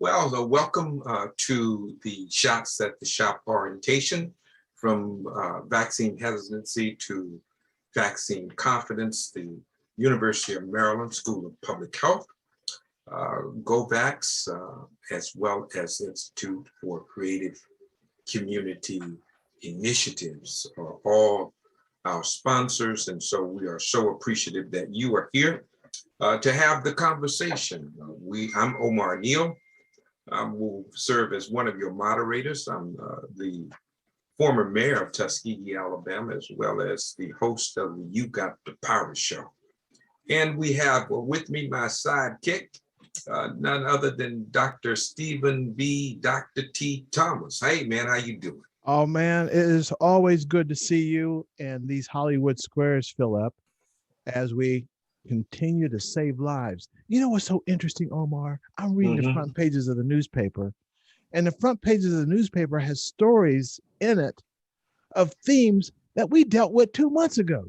Well, welcome to the Shots at the Shop orientation from vaccine hesitancy to vaccine confidence, the University of Maryland School of Public Health, GoVax, as well as Institute for Creative Community Initiatives are all our sponsors. And so we are so appreciative that you are here to have the conversation. I'm Omar Neal. I will serve as one of your moderators. I'm the former mayor of Tuskegee, Alabama, as well as the host of the You Got the Power show. And we have with me my sidekick, none other than Dr. Stephen B. Dr. T. Thomas. Hey, man, how you doing? Oh, man, it is always good to see you, and these Hollywood squares fill up as we continue to save lives. You know what's so interesting, Omar? I'm reading the front pages of the newspaper, and the front pages of the newspaper has stories in it of themes that we dealt with 2 months ago.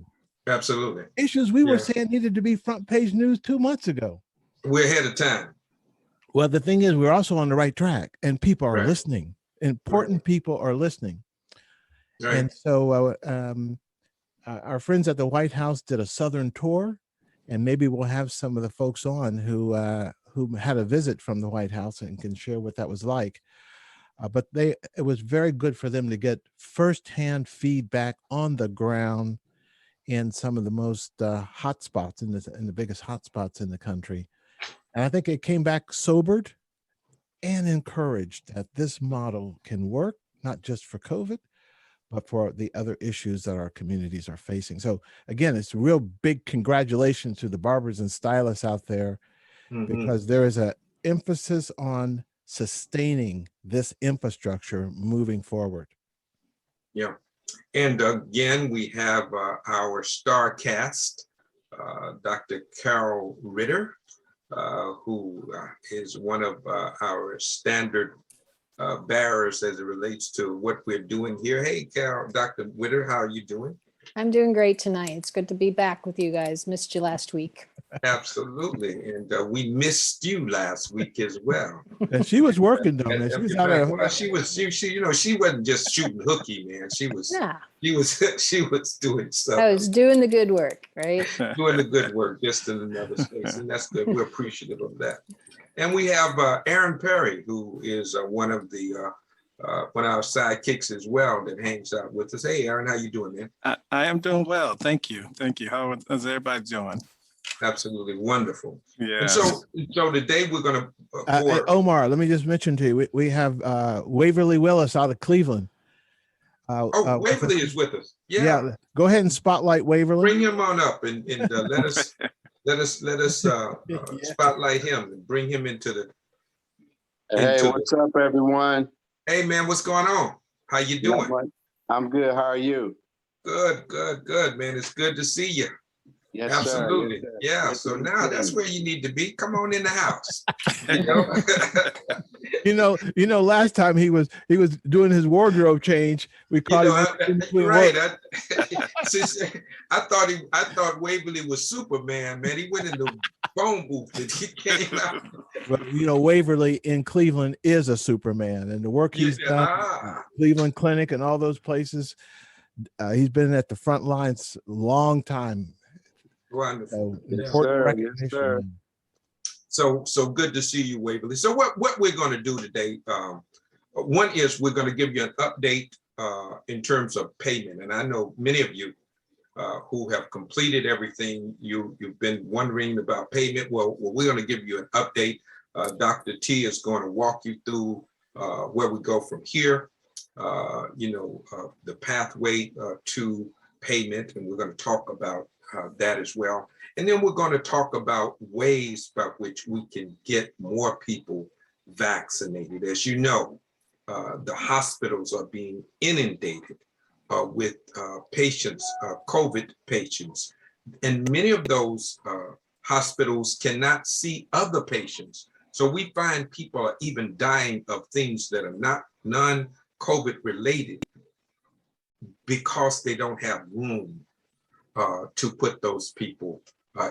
Absolutely. Issues we were saying needed to be front page news 2 months ago. We're ahead of time. Well, the thing is, we're also on the right track, and people are listening. Important people are listening. Right. And so our friends at the White House did a Southern tour, and maybe we'll have some of the folks on who had a visit from the White House and can share what that was like. But it was very good for them to get firsthand feedback on the ground in some of the most hot spots in the biggest hot spots in the country. And I think it came back sobered and encouraged that this model can work, not just for COVID, but for the other issues that our communities are facing. So again, it's a real big congratulations to the barbers and stylists out there, because there is an emphasis on sustaining this infrastructure moving forward. Yeah. And again, we have our star cast, Dr. Carol Ritter, who is one of our standard bearers as it relates to what we're doing here. Hey, Carol, Dr. Ritter, how are you doing? I'm doing great tonight. It's good to be back with you guys. Missed you last week. Absolutely. And we missed you last week as well. And she was working though, man. She was out there. Well, she wasn't just shooting hooky, man. She was doing stuff. I was doing the good work, right? Doing the good work, just in another space. And that's good. We're appreciative of that. And we have Aaron Perry, who is one of our sidekicks as well, that hangs out with us. Hey, Aaron, how you doing, man? I am doing well. Thank you. Thank you. How's everybody doing? Absolutely wonderful. Yeah. And so today we're going to Omar, let me just mention to you, we have Waverly Willis out of Cleveland. Waverly is with us. Yeah. Go ahead and spotlight Waverly. Bring him on up and let us spotlight him and bring him into the. Hey, what's up, everyone? Hey, man, what's going on? How you doing? I'm good. How are you? Good, man. It's good to see you. Yes, absolutely. Sir. Yeah. So now that's where you need to be. Come on in the house. You know, last time he was doing his wardrobe change. We caught him. Right. I thought Waverly was Superman, man. He went in the phone booth and he came out. Well, Waverly in Cleveland is a Superman, and the work he's done, Cleveland Clinic and all those places, he's been at the front lines a long time. Wonderful. So, important recognition. Yes, so good to see you, Waverly. So what we're going to do today, one is we're going to give you an update in terms of payment. And I know many of you who have completed everything, you've been wondering about payment. Well, we're going to give you an update. Dr. T is going to walk you through where we go from here, the pathway to payment. And we're going to talk about that as well. And then we're going to talk about ways by which we can get more people vaccinated. As you know, the hospitals are being inundated with patients, COVID patients. And many of those hospitals cannot see other patients. So we find people are even dying of things that are not non-COVID related because they don't have room to put those people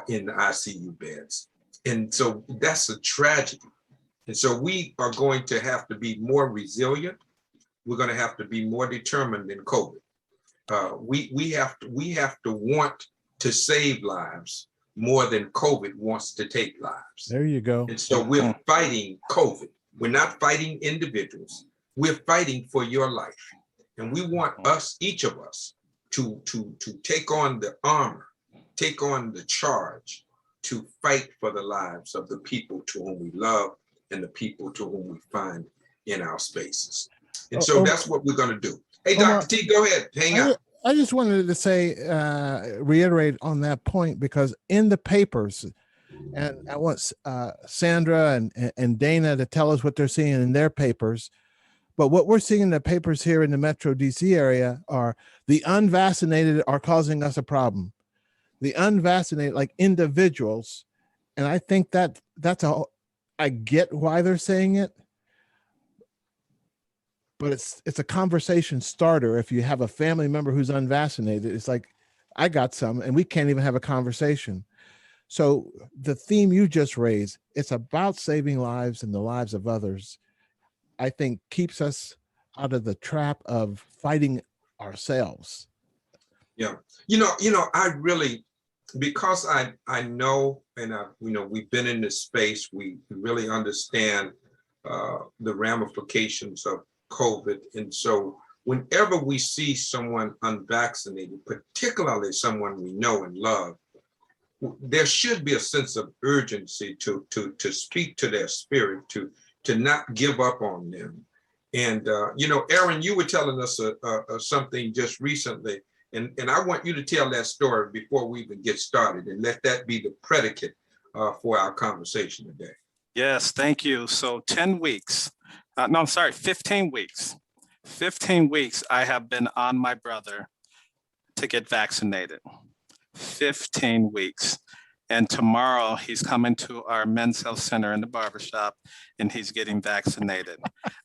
in the ICU beds. And so that's a tragedy. And so we are going to have to be more resilient. We're going to have to be more determined than COVID. We have to want to save lives more than COVID wants to take lives. There you go. And so we're fighting COVID. We're not fighting individuals. We're fighting for your life. And we want us, each of us, to take on the armor, take on the charge to fight for the lives of the people to whom we love and the people to whom we find in our spaces. And so that's what we're going to do. Hey, Dr. T, go ahead. Hang on. I just wanted to say, reiterate on that point, because in the papers, and I want Sandra and Dana to tell us what they're seeing in their papers. But what we're seeing in the papers here in the Metro DC area are the unvaccinated are causing us a problem. The unvaccinated, like individuals. And I think I get why they're saying it. But it's a conversation starter. If you have a family member who's unvaccinated, it's like, I got some, and we can't even have a conversation. So the theme you just raised, it's about saving lives and the lives of others, I think keeps us out of the trap of fighting ourselves. Yeah. I really, because I know, and we've been in this space, we really understand the ramifications of COVID. And so whenever we see someone unvaccinated, particularly someone we know and love, there should be a sense of urgency to speak to their spirit, to not give up on them. And, Aaron, you were telling us something just recently, and I want you to tell that story before we even get started, and let that be the predicate for our conversation today. Yes, thank you. So 10 weeks, 15 weeks. 15 weeks I have been on my brother to get vaccinated. 15 weeks. And tomorrow he's coming to our men's health center in the barbershop and he's getting vaccinated.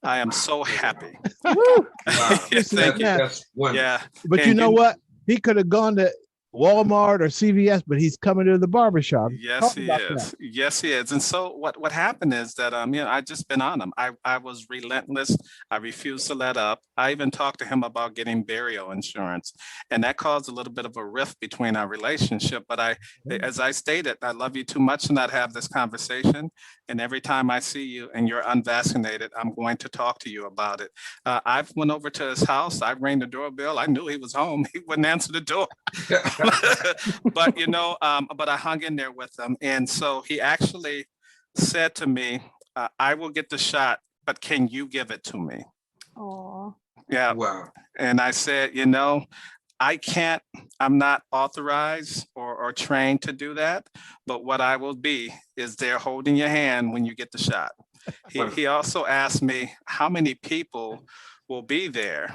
I am so happy. Wow. Thank you. That's wonderful. Yeah. But you know what? He could have gone to Walmart or CVS, but he's coming to the barbershop. Yes, he is. Yes, he is. And so what happened is that I just been on him. I was relentless. I refused to let up. I even talked to him about getting burial insurance, and that caused a little bit of a rift between our relationship. But as I stated, I love you too much to not have this conversation. And every time I see you and you're unvaccinated, I'm going to talk to you about it. I've went over to his house. I rang the doorbell. I knew he was home. He wouldn't answer the door. But I hung in there with him. And so he actually said to me, I will get the shot, but can you give it to me? Oh. Yeah. Wow. And I said, I can't, I'm not authorized or trained to do that. But what I will be is there holding your hand when you get the shot. He also asked me how many people will be there.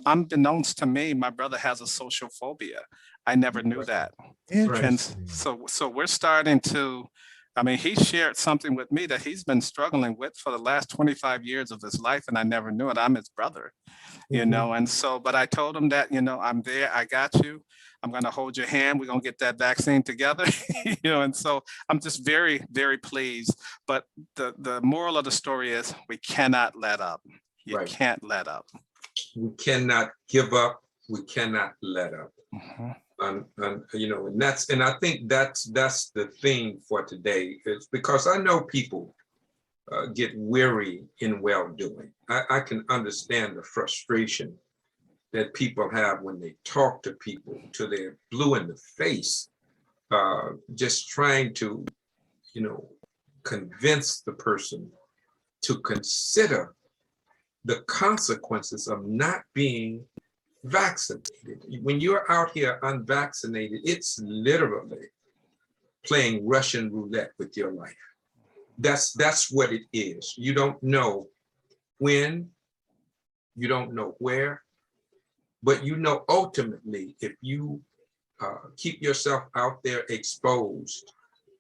Unbeknownst to me, my brother has a social phobia. I never knew that. And so we're starting to, he shared something with me that he's been struggling with for the last 25 years of his life, and I never knew it. I'm his brother, and so, but I told him that, I'm there, I got you. I'm going to hold your hand. We're going to get that vaccine together, and so I'm just very, very pleased. But the moral of the story is we cannot let up. You can't let up. We cannot give up. We cannot let up. Mm-hmm. And I think that's the theme for today, is because I know people get weary in well-doing. I can understand the frustration that people have when they talk to people till they're blue in the face, just trying to, convince the person to consider the consequences of not being vaccinated. When you're out here unvaccinated, it's literally playing Russian roulette with your life. That's what it is. You don't know when, you don't know where, but ultimately, if you keep yourself out there exposed,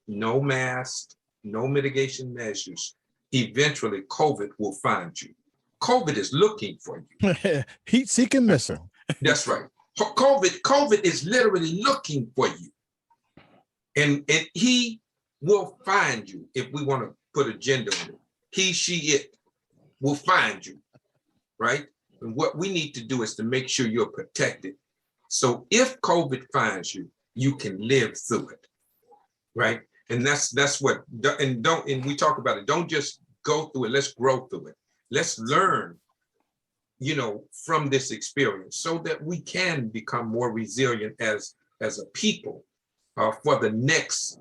no mask, no mitigation measures, eventually COVID will find you. COVID is looking for you. Heat-seeking missile. That's right. COVID is literally looking for you. And he will find you, if we want to put a gender on it. he, she, it will find you, right? And what we need to do is to make sure you're protected. So if COVID finds you, you can live through it, right? And that's what, and we talk about it, don't just go through it, let's grow through it. Let's learn, from this experience so that we can become more resilient as a people for the next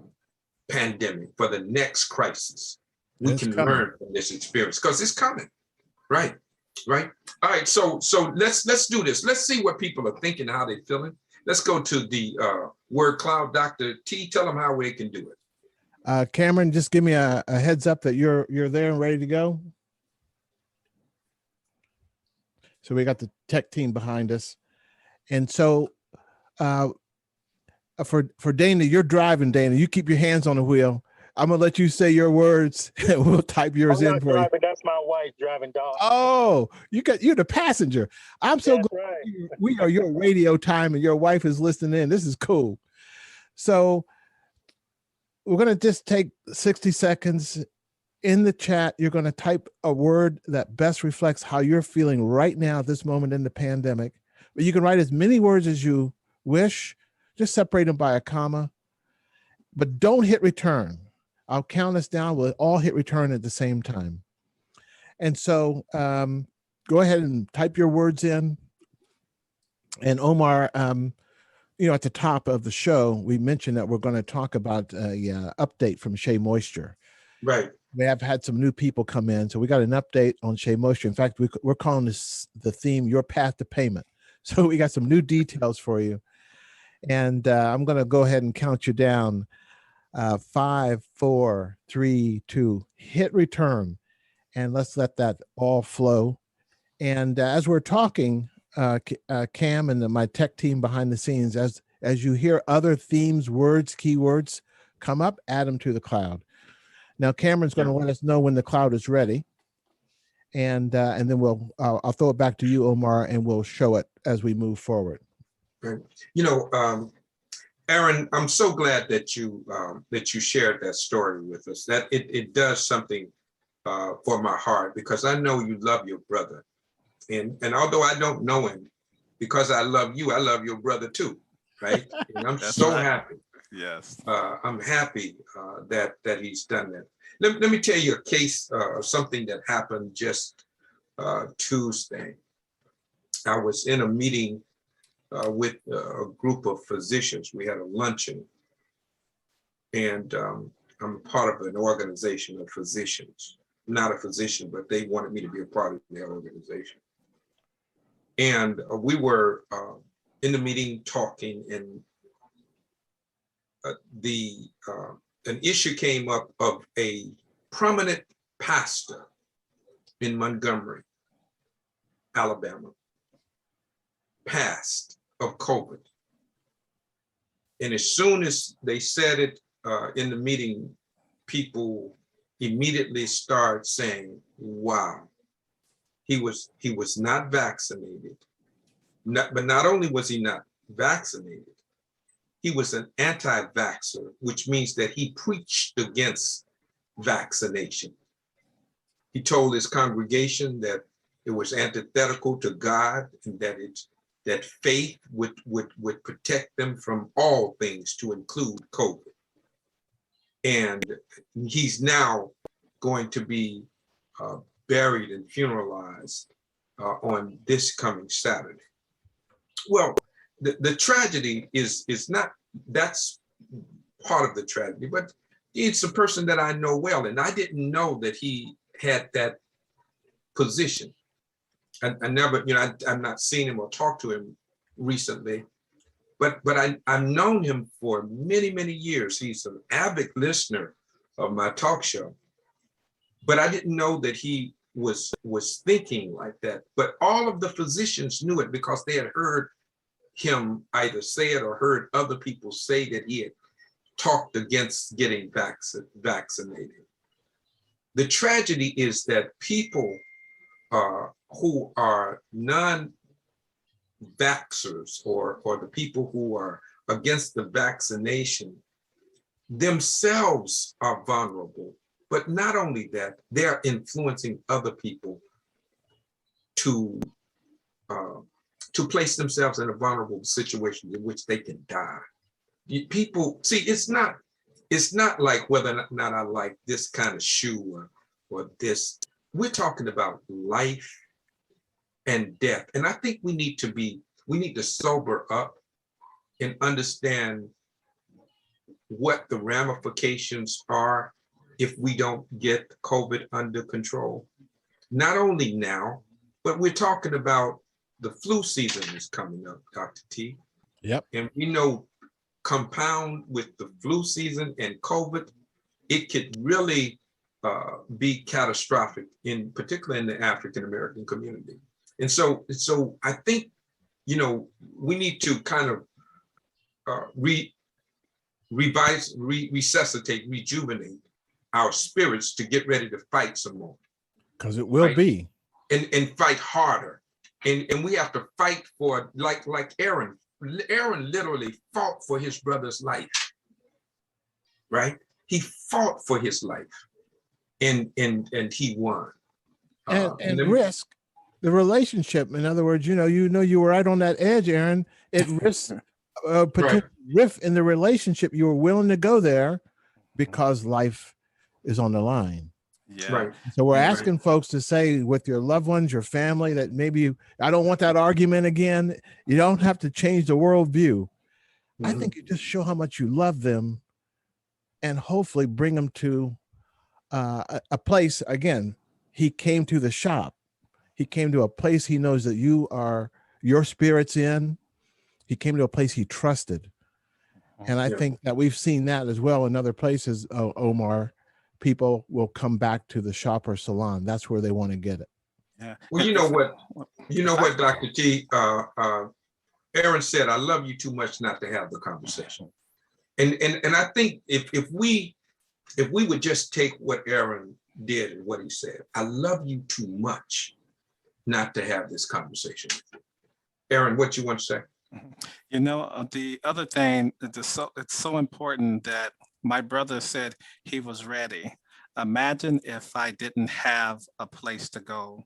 pandemic, for the next crisis. We can learn from this experience because it's coming, right? Right. All right. So let's do this. Let's see what people are thinking, how they're feeling. Let's go to the word cloud. Dr. T, tell them how we can do it. Cameron, just give me a heads up that you're there and ready to go. So we got the tech team behind us. And so for Dana, you're driving, Dana. You keep your hands on the wheel. I'm gonna let you say your words and we'll type yours in for you. That's my wife driving dog. Oh, you're the passenger. I'm so glad we are your radio time and your wife is listening in. This is cool. So we're gonna just take 60 seconds. In the chat, you're going to type a word that best reflects how you're feeling right now at this moment in the pandemic. But you can write as many words as you wish, just separate them by a comma, but don't hit return. I'll count us down. We'll all hit return at the same time. And so go ahead and type your words in. And Omar, at the top of the show, we mentioned that we're going to talk about a update from Shea Moisture. Right. We have had some new people come in, so we got an update on Shea Moisture. In fact, we're calling this the theme, Your Path to Payment. So we got some new details for you. And I'm going to go ahead and count you down. 5, 4, 3, 2, hit return. And let's let that all flow. And as we're talking, Cam and my tech team behind the scenes, as you hear other themes, words, keywords come up, add them to the cloud. Now Cameron's going to let us know when the cloud is ready, and then I'll throw it back to you, Omar, and we'll show it as we move forward. Right. Aaron, I'm so glad that you shared that story with us. That it does something for my heart, because I know you love your brother, and although I don't know him, because I love you, I love your brother too, right? And I'm so happy. Yes. I'm happy that he's done that. Let me tell you a case of something that happened just Tuesday. I was in a meeting with a group of physicians. We had a luncheon, and I'm part of an organization of physicians. I'm not a physician, but they wanted me to be a part of their organization. And we were in the meeting talking, and an issue came up of a prominent pastor in Montgomery, Alabama, passed of COVID. And as soon as they said it in the meeting, people immediately start saying, wow, he was not vaccinated. But not only was he not vaccinated, he was an anti-vaxxer, which means that he preached against vaccination. He told his congregation that it was antithetical to God, and that faith would protect them from all things, to include COVID. And he's now going to be buried and funeralized on this coming Saturday. Well, the tragedy is not, that's part of the tragedy, but it's a person that I know well, and I didn't know that he had that position. I never, I've not seen him or talked to him recently, but I've known him for many, many years. He's an avid listener of my talk show, but I didn't know that he was thinking like that. But all of the physicians knew it, because they had heard him either say it or heard other people say that he had talked against getting vaccinated. The tragedy is that people who are non-vaxxers, or the people who are against the vaccination, themselves are vulnerable But not only that, they're influencing other people to place themselves in a vulnerable situation in which they can die. People see, it's not like whether or not I like this kind of shoe or this. We're talking about life and death. And I think we need to sober up and understand what the ramifications are if we don't get COVID under control. Not only now, but we're talking about the flu season is coming up, Dr. T. Yep. And we know compound with the flu season and COVID, it could really be catastrophic, particularly in the African-American community. And so I think, we need to kind of resuscitate, rejuvenate our spirits to get ready to fight some more. Because it will be. And fight harder. And we have to fight for, like Aaron. Aaron literally fought for his brother's life, right? He fought for his life, and he won. And risk the relationship. In other words, you were right on that edge, Aaron. It risks potential rift in the relationship. You were willing to go there because life is on the line. Yeah. Right. So we're asking folks to say with your loved ones, your family, that maybe I don't want that argument again. You don't have to change the worldview. I think you just show how much you love them and hopefully bring them to a place. Again, he came to the shop. He came to a place he knows that your spirit's in. He came to a place he trusted. And I think that we've seen that as well in other places, Omar. People will come back to the shop or salon. That's where they want to get it. Yeah. Well, you know what, Dr. T, Aaron said, I love you too much not to have the conversation. And I think if we would just take what Aaron did and what he said, I love you too much not to have this conversation. Aaron, what you want to say? The other thing, it's so important that my brother said he was ready. Imagine if I didn't have a place to go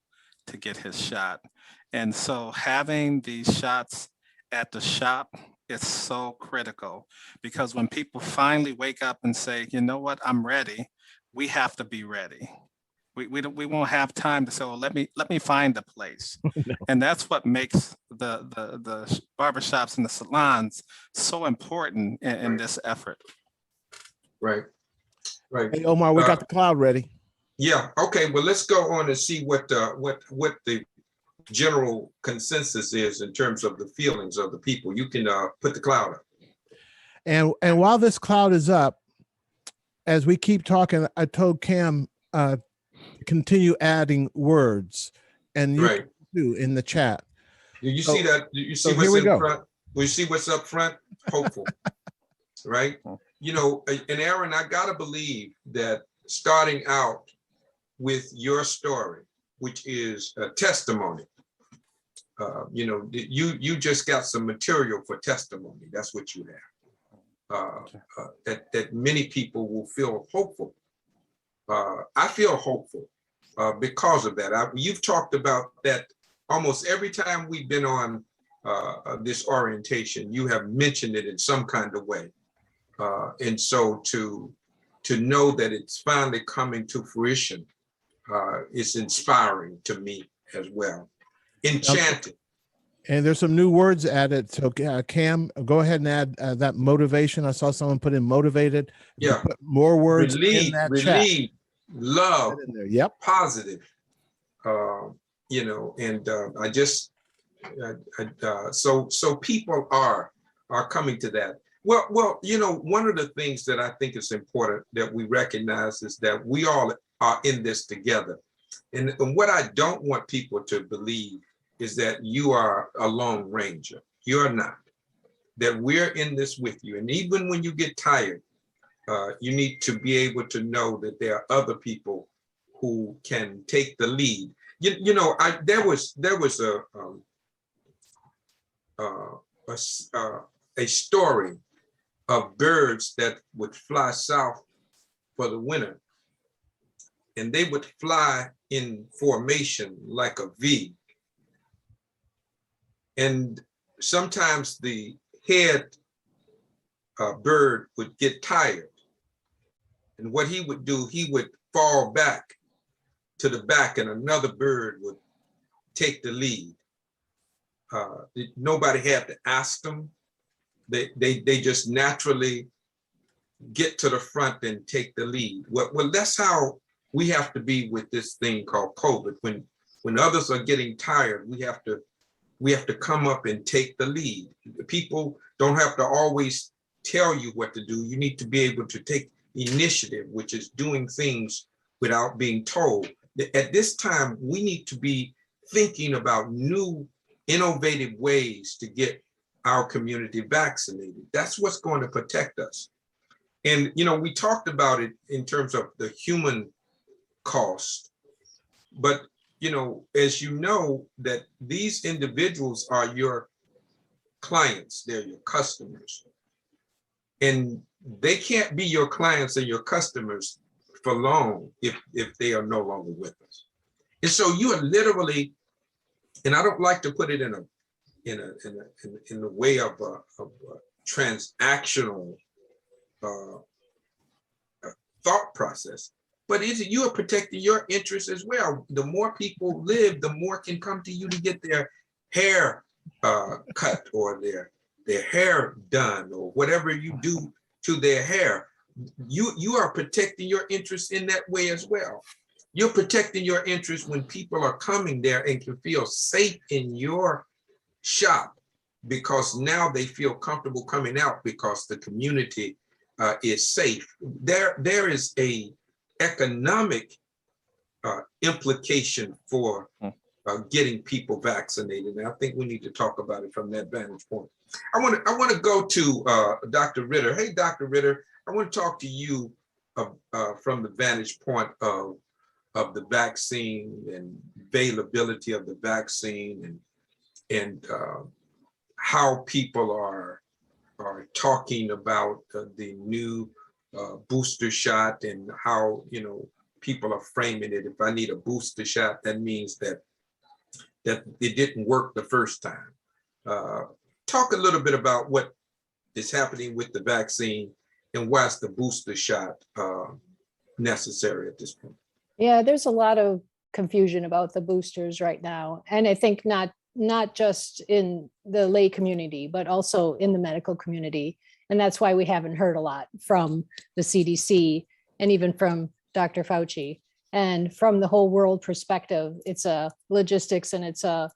to get his shot. And so having these shots at the shop is so critical, because when people finally wake up and say, you know what, I'm ready, we have to be ready. We won't have time to say, well, let me find a place. No. And that's what makes the barbershops and the salons so important in this effort. Right. Hey, Omar, we got the cloud ready. Yeah. Okay. Well, let's go on and see what the general consensus is in terms of the feelings of the people. You can put the cloud up. And while this cloud is up, as we keep talking, I told Cam continue adding words, and you do in the chat. Do you see that? Do you see what's in front? We see what's up front. Hopeful, right? And Aaron, I gotta believe that starting out with your story, which is a testimony, you just got some material for testimony. That's what you have. That many people will feel hopeful. I feel hopeful because of that. You've talked about that almost every time we've been on this orientation. You have mentioned it in some kind of way. And so to know that it's finally coming to fruition is inspiring to me as well. Enchanted. And there's some new words added. So Cam, go ahead and add that motivation. I saw someone put in motivated. Yeah. Put more words relieve, in that chat. Love, in there. Yep. positive. I just so people are coming to that. Well, one of the things that I think is important that we recognize is that we all are in this together. And what I don't want people to believe is that you are a lone ranger. You're not. That we're in this with you. And even when you get tired, you need to be able to know that there are other people who can take the lead. There was a story of birds that would fly south for the winter, and they would fly in formation like a V. And sometimes the head bird would get tired. And what he would do, he would fall back to the back and another bird would take the lead. Nobody had to ask them. They just naturally get to the front and take the lead. Well, that's how we have to be with this thing called COVID. When others are getting tired, we have to come up and take the lead. People don't have to always tell you what to do. You need to be able to take initiative, which is doing things without being told. At this time, we need to be thinking about new, innovative ways to get our community vaccinated. That's what's going to protect us. And, we talked about it in terms of the human cost, but, as you know, that these individuals are your clients, they're your customers. And they can't be your clients and your customers for long if they are no longer with us. And so you are literally, and I don't like to put it in a way of transactional thought process, but you are protecting your interests as well. The more people live, the more can come to you to get their hair cut or their hair done or whatever you do to their hair. You are protecting your interests in that way as well. You're protecting your interests when people are coming there and can feel safe in your shop because now they feel comfortable coming out because the community is safe. There is a economic implication for getting people vaccinated, and I think we need to talk about it from that vantage point. I want to go to Dr. Ritter. Hey, Dr. Ritter, I want to talk to you from the vantage point of the vaccine and availability of the vaccine and how people are talking about the new booster shot and how people are framing it. If I need a booster shot, that means that it didn't work the first time. Talk a little bit about what is happening with the vaccine and why is the booster shot necessary at this point? Yeah, there's a lot of confusion about the boosters right now. And I think not just in the lay community, but also in the medical community. And that's why we haven't heard a lot from the CDC and even from Dr. Fauci. And from the whole world perspective, it's a logistics and it's a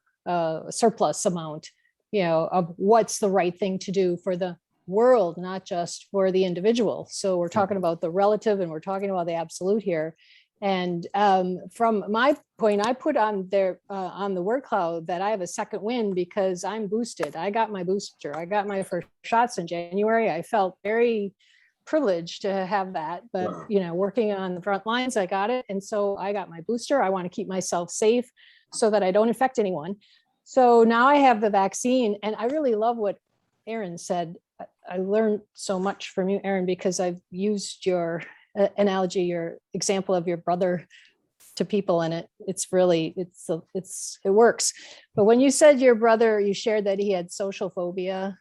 surplus amount, of what's the right thing to do for the world, not just for the individual. So we're talking about the relative and we're talking about the absolute here. And from my point, I put on there on the word cloud that I have a second win because I'm boosted. I got my booster. I got my first shots in January. I felt very privileged to have that, but working on the front lines, I got it. And so I got my booster. I want to keep myself safe so that I don't infect anyone. So now I have the vaccine, and I really love what Aaron said. I learned so much from you, Aaron, because I've used your analogy, your example of your brother to people, and it works. But when you said your brother, you shared that he had social phobia,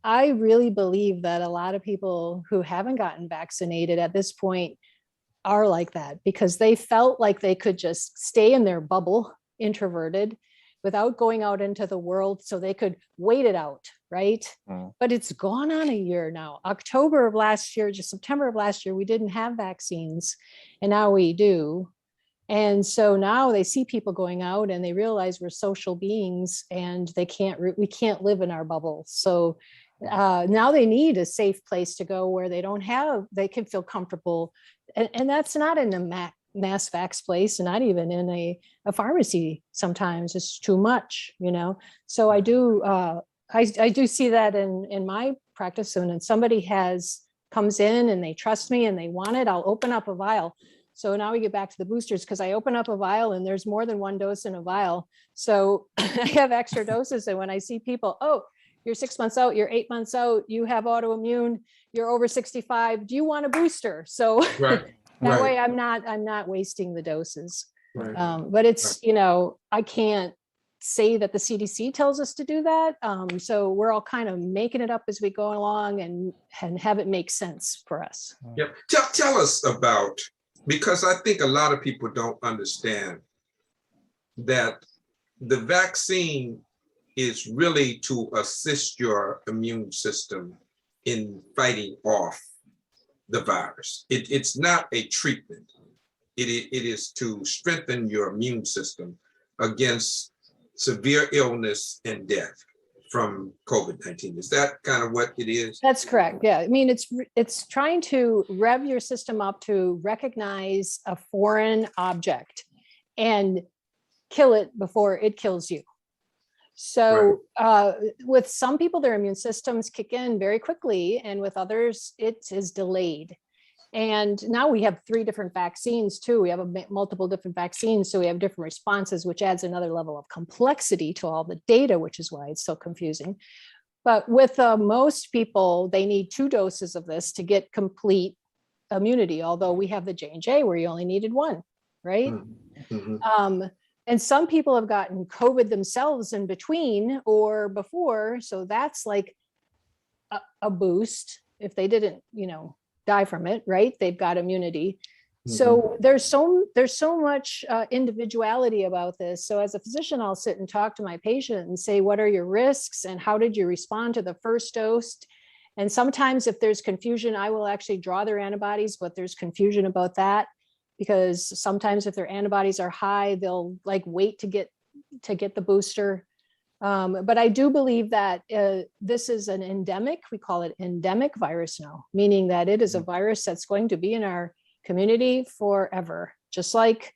I really believe that a lot of people who haven't gotten vaccinated at this point are like that because they felt like they could just stay in their bubble, introverted, without going out into the world so they could wait it out, right? But it's gone on a year now. October of last year, just September of last year, we didn't have vaccines, and now we do. And so now they see people going out and they realize we're social beings and we can't live in our bubble. So now they need a safe place to go where they can feel comfortable. And that's not in a mass vax place, and not even in a pharmacy. Sometimes it's too much, So I do see that in my practice. And when somebody comes in and they trust me and they want it, I'll open up a vial. So now we get back to the boosters because I open up a vial and there's more than one dose in a vial. So I have extra doses. And when I see people, oh, you're 6 months out, you're 8 months out, you have autoimmune, you're over 65, do you want a booster? So right. That Right. way I'm not wasting the doses. Right. But it's, you know, I can't say that the CDC tells us to do that. So we're all kind of making it up as we go along and have it make sense for us. Yep. Tell us about, because I think a lot of people don't understand that the vaccine is really to assist your immune system in fighting off the virus. It's not a treatment. It is to strengthen your immune system against severe illness and death from COVID-19. Is that kind of what it is? That's correct. Yeah. I mean, it's trying to rev your system up to recognize a foreign object and kill it before it kills you. So with some people, their immune systems kick in very quickly, and with others, it is delayed. And now we have 3 different vaccines too. We have multiple different vaccines, so we have different responses, which adds another level of complexity to all the data, which is why it's so confusing. But with most people, they need 2 doses of this to get complete immunity, although we have the J&J where you only needed 1, right? Mm-hmm. And some people have gotten COVID themselves in between or before, so that's like a boost if they didn't, you know, die from it, right? They've got immunity. Mm-hmm. So there's so much individuality about this. So as a physician, I'll sit and talk to my patient and say, what are your risks and how did you respond to the first dose? And sometimes if there's confusion, I will actually draw their antibodies, but there's confusion about that because sometimes if their antibodies are high, they'll like wait to get the booster. But I do believe that this is an endemic, we call it endemic virus now, meaning that it is a virus that's going to be in our community forever, just like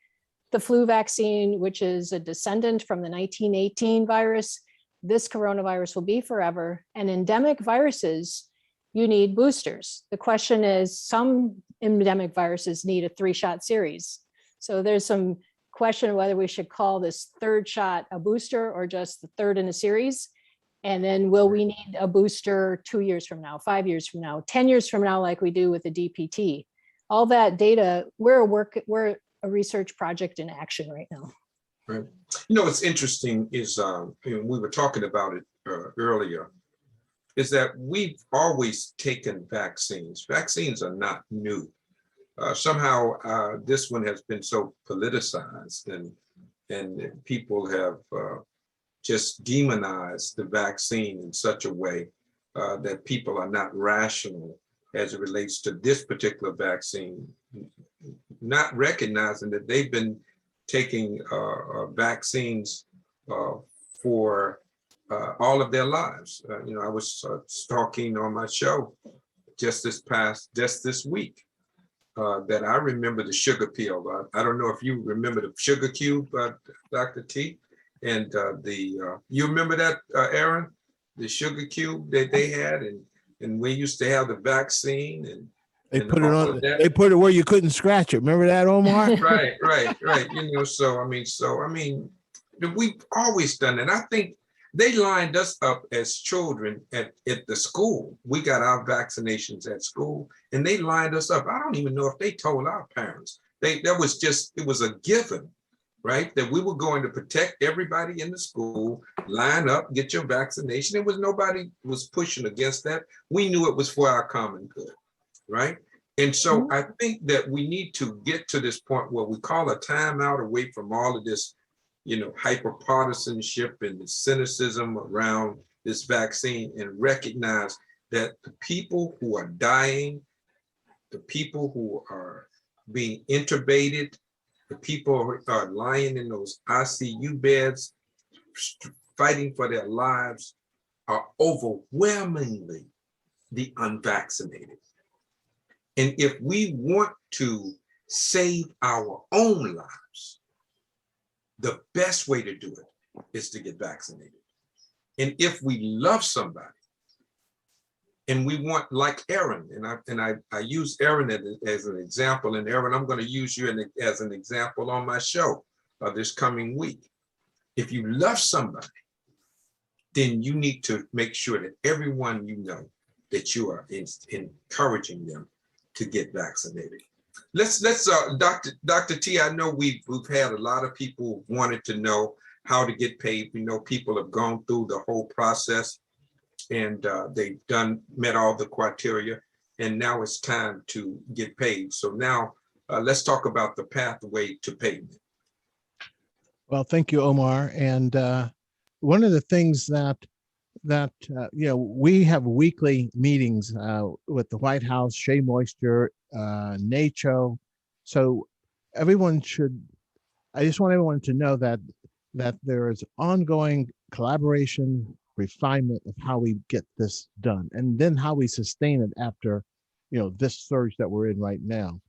the flu vaccine, which is a descendant from the 1918 virus. This coronavirus will be forever. And endemic viruses, you need boosters. The question is, some endemic viruses need a 3-shot series. So there's some question whether we should call this 3rd shot a booster or just the 3rd in a series. And then will we need a booster 2 years from now, 5 years from now, 10 years from now, like we do with the DPT? All that data, we're a research project in action right now. Right. You know, what's interesting is, we were talking about it earlier, is that we've always taken vaccines. Vaccines are not new. Somehow this one has been so politicized and people have just demonized the vaccine in such a way that people are not rational as it relates to this particular vaccine, not recognizing that they've been taking vaccines for all of their lives. You know, I was talking on my show just this week that I remember the sugar pill. I don't know if you remember the sugar cube, Dr. T, and you remember that, Aaron, the sugar cube that they had, and we used to have the vaccine and they put it on. They put it where you couldn't scratch it. Remember that, Omar? Right. You know, so I mean, we've always done it. I think they lined us up as children at the school. We got our vaccinations at school, and they lined us up. I don't even know if they told our parents. It was a given, right? That we were going to protect everybody in the school, line up, get your vaccination. Nobody was pushing against that. We knew it was for our common good, right? And so I think that we need to get to this point where we call a timeout away from all of this, you know, hyper-partisanship and the cynicism around this vaccine, and recognize that the people who are dying, the people who are being intubated, the people who are lying in those ICU beds, fighting for their lives, are overwhelmingly the unvaccinated. And if we want to save our own lives, the best way to do it is to get vaccinated. And if we love somebody and we want, like Aaron, and I use Aaron as an example, and Aaron, I'm going to use you as an example on my show this coming week. If you love somebody, then you need to make sure that everyone you know that you are encouraging them to get vaccinated. Let's Dr. T, I know we've had a lot of people wanted to know how to get paid. We know people have gone through the whole process and they've met all the criteria, and now it's time to get paid. So now let's talk about the pathway to payment. Well, thank you, Omar. And one of the things that we have weekly meetings with the White House, Shea Moisture, NACHO. So I just want everyone to know that there is ongoing collaboration, refinement of how we get this done, and then how we sustain it after, this surge that we're in right now.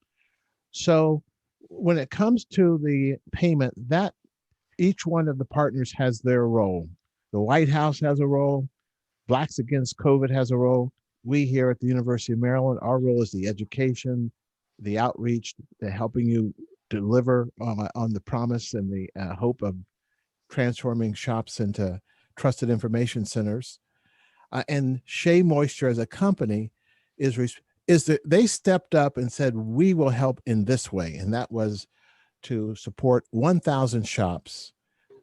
So when it comes to the payment, that each one of the partners has their role. The White House has a role. Blacks Against COVID has a role. We here at the University of Maryland, our role is the education, the outreach, the helping you deliver on the promise and the hope of transforming shops into trusted information centers. And Shea Moisture as a company they stepped up and said, we will help in this way. And that was to support 1,000 shops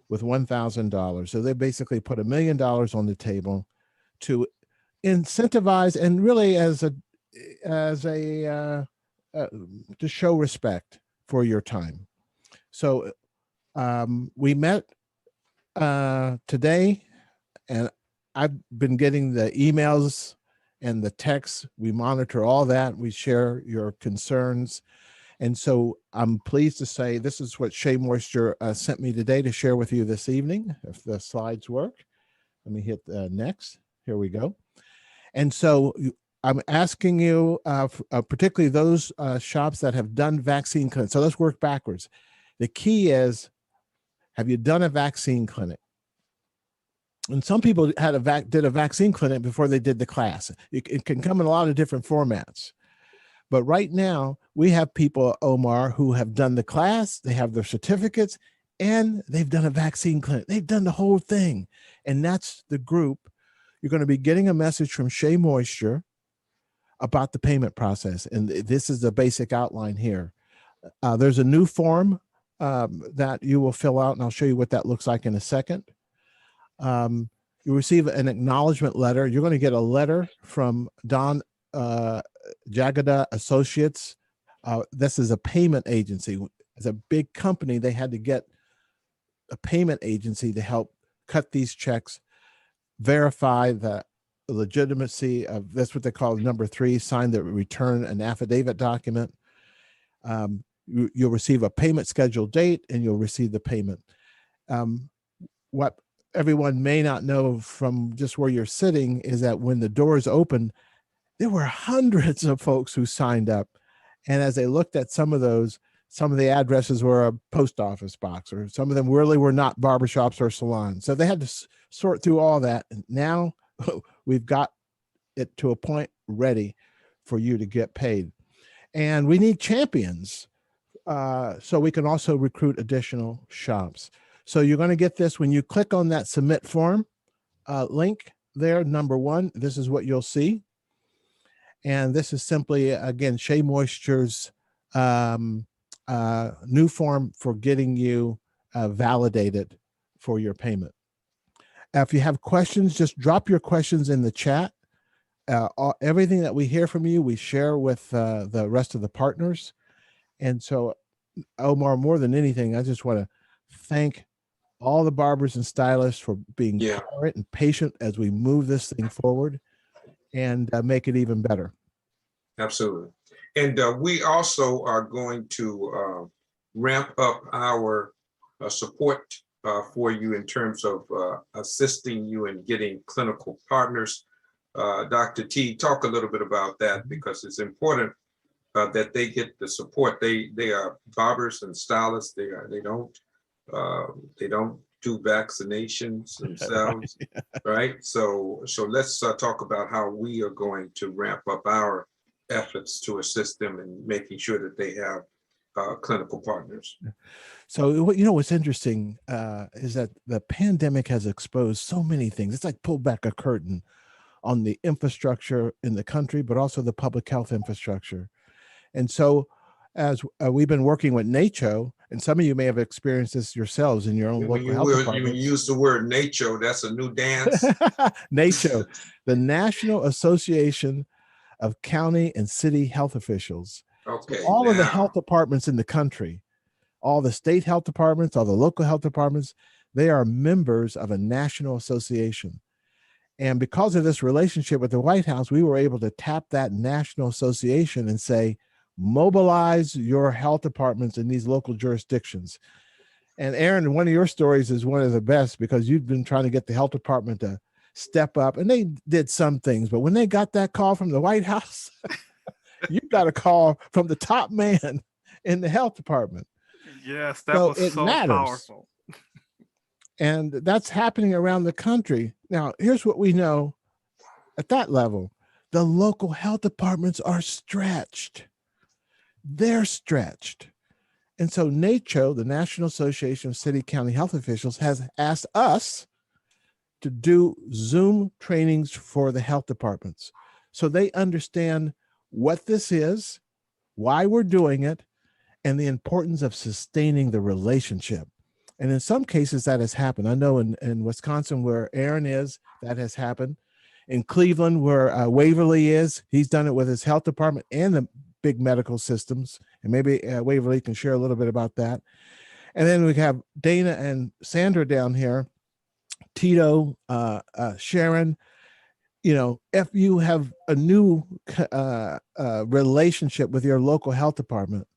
with $1,000. So they basically put $1 million on the table to incentivize and really to show respect for your time. So we met today, and I've been getting the emails and the texts. We monitor all that. We share your concerns. And so I'm pleased to say this is what Shea Moisture sent me today to share with you this evening, if the slides work. Let me hit next. Here we go. And so I'm asking you, particularly those shops that have done vaccine clinics. So let's work backwards. The key is, have you done a vaccine clinic? And some people did a vaccine clinic before they did the class. It can come in a lot of different formats. But right now, we have people, Omar, who have done the class, they have their certificates, and they've done a vaccine clinic. They've done the whole thing. And that's the group. You're going to be getting a message from Shea Moisture about the payment process. And this is the basic outline here. There's a new form that you will fill out, and I'll show you what that looks like in a second. You'll receive an acknowledgement letter. You're going to get a letter from Don Jagada Associates. This is a payment agency. It's a big company. They had to get a payment agency to help cut these checks, verify the legitimacy of, that's what they call number 3, sign the return an affidavit document. You'll receive a payment schedule date, and you'll receive the payment. What everyone may not know from just where you're sitting is that when the doors opened, there were hundreds of folks who signed up. And as they looked at some of the addresses were a post office box, or some of them really were not barbershops or salons. So they had to sort through all that. And now we've got it to a point ready for you to get paid. And we need champions so we can also recruit additional shops. So you're going to get this when you click on that submit form link there, number 1, this is what you'll see. And this is simply, again, Shea Moisture's new form for getting you validated for your payment. If you have questions, just drop your questions in the chat. Everything that we hear from you, we share with the rest of the partners. And so, Omar, more than anything, I just want to thank all the barbers and stylists for being tolerant and patient as we move this thing forward and make it even better. Absolutely. And we also are going to ramp up our support for you in terms of assisting you in getting clinical partners. Dr. T, talk a little bit about that, because it's important that they get the support. They are barbers and stylists. They don't do vaccinations themselves, right? So let's talk about how we are going to ramp up our efforts to assist them in making sure that they have clinical partners. So, what's interesting is that the pandemic has exposed so many things. It's like pulled back a curtain on the infrastructure in the country, but also the public health infrastructure. And so as we've been working with NACHO, and some of you may have experienced this yourselves in your own When local health you departments. use the word nature, that's a new dance. NACHO, the National Association of County and City Health Officials. Okay. So all of the health departments in the country, all the state health departments, all the local health departments, they are members of a national association. And because of this relationship with the White House, we were able to tap that national association and say, mobilize your health departments in these local jurisdictions. And Aaron, one of your stories is one of the best because you've been trying to get the health department to step up, and they did some things, but when they got that call from the White House, you got a call from the top man in the health department. Yes, that was so powerful. And that's happening around the country. Now, here's what we know at that level. The local health departments are stretched. They're stretched. And so NACHO, the National Association of City County Health Officials, has asked us to do Zoom trainings for the health departments so they understand what this is, why we're doing it, and the importance of sustaining the relationship. And in some cases that has happened. I know in Wisconsin where Aaron is, that has happened. In Cleveland where Waverly is, he's done it with his health department and the big medical systems. And maybe Waverly can share a little bit about that. And then we have Dana and Sandra down here, Tito, Sharon. You know, if you have a new relationship with your local health department,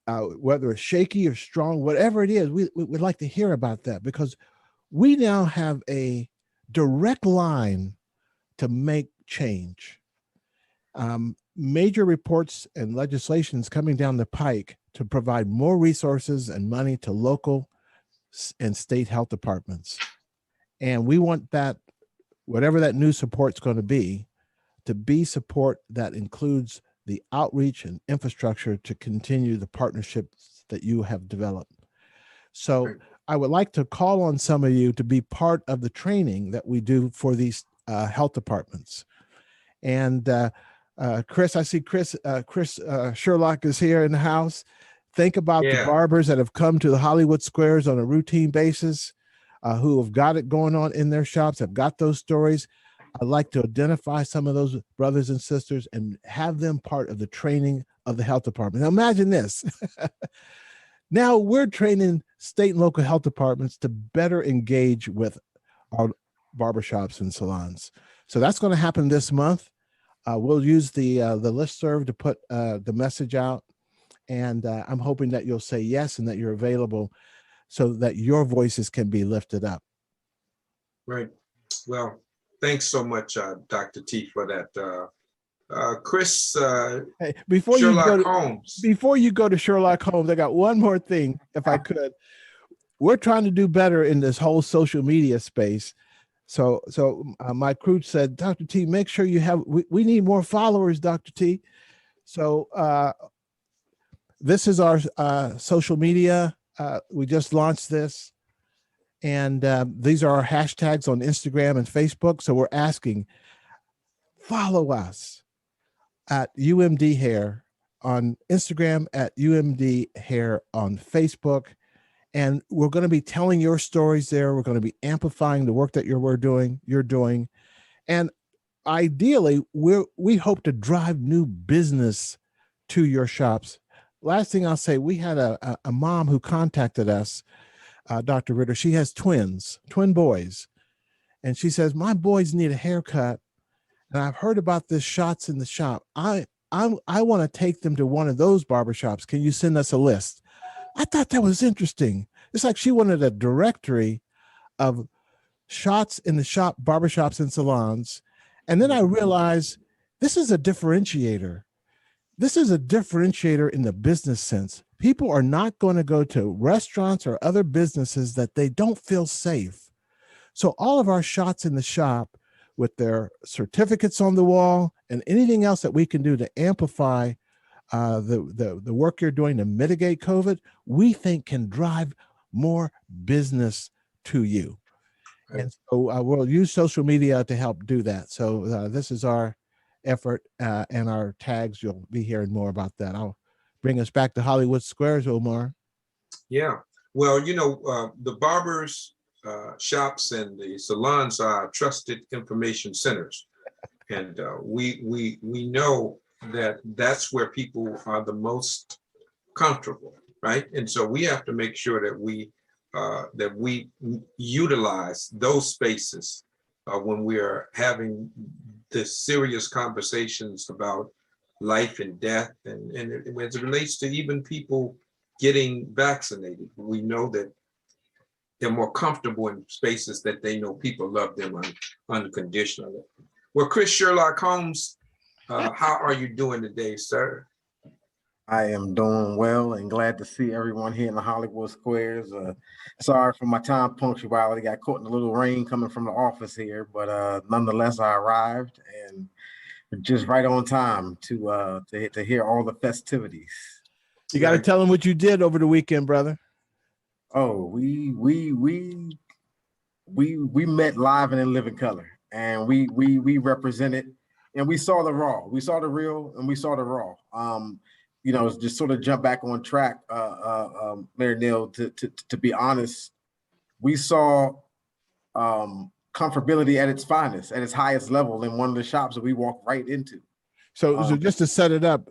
whether it's shaky or strong, whatever it is, we'd like to hear about that because we now have a direct line to make change. Major reports and legislations coming down the pike to provide more resources and money to local and state health departments. And we want that, whatever that new support's going to be support that includes the outreach and infrastructure to continue the partnerships that you have developed. So I would like to call on some of you to be part of the training that we do for these health departments. And Chris, I see Chris Sherlock is here in the house. Think about the barbers that have come to the Hollywood Squares on a routine basis, who have got it going on in their shops, have got those stories. I'd like to identify some of those brothers and sisters and have them part of the training of the health department. Now imagine this. Now we're training state and local health departments to better engage with our barbershops and salons. So that's going to happen this month. We'll use the listserv to put the message out. And I'm hoping that you'll say yes and that you're available so that your voices can be lifted up. Right. Well, thanks so much, Dr. T, for that. Chris, hey, before you go to Sherlock Holmes, I got one more thing, if I could. We're trying to do better in this whole social media space. So my crew said, Dr. T, make sure you have, we need more followers, Dr. T. So this is our social media. We just launched this. And these are our hashtags on Instagram and Facebook. So we're asking, follow us at UMD Hair on Instagram, at UMD Hair on Facebook. And we're going to be telling your stories there. We're going to be amplifying the work that you're doing. And ideally, we hope to drive new business to your shops. Last thing I'll say, we had a mom who contacted us, Dr. Ritter. She has twin boys. And she says, my boys need a haircut. And I've heard about this shots in the shop. I want to take them to one of those barbershops. Can you send us a list? I thought that was interesting. It's like she wanted a directory of shots in the shop, barbershops and salons. And then I realized this is a differentiator. This is a differentiator in the business sense. People are not going to go to restaurants or other businesses that they don't feel safe. So all of our shots in the shop with their certificates on the wall and anything else that we can do to amplify the work you're doing to mitigate COVID, we think can drive more business to you. Right. And so we'll use social media to help do that. So this is our effort and our tags. You'll be hearing more about that. I'll bring us back to Hollywood Squares, Omar. Yeah. Well, the barbers, shops and the salons are trusted information centers. And we know that that's where people are the most comfortable, right? And so we have to make sure that we utilize those spaces when we are having the serious conversations about life and death, and as it relates to even people getting vaccinated. We know that they're more comfortable in spaces that they know people love them unconditionally. Well, Chris Sherlock Holmes, how are you doing today, sir? I am doing well and glad to see everyone here in the Hollywood Squares. Sorry for my time punctuality. Got caught in a little rain coming from the office here, but nonetheless, I arrived and just right on time to hear all the festivities. You got to tell them what you did over the weekend, brother. Oh, we met live and in living color, and we represented, and we saw the raw, we saw the real, and we saw the raw. Just sort of jump back on track, Mayor Neal, to be honest, we saw comfortability at its finest, at its highest level in one of the shops that we walked right into. So just to set it up,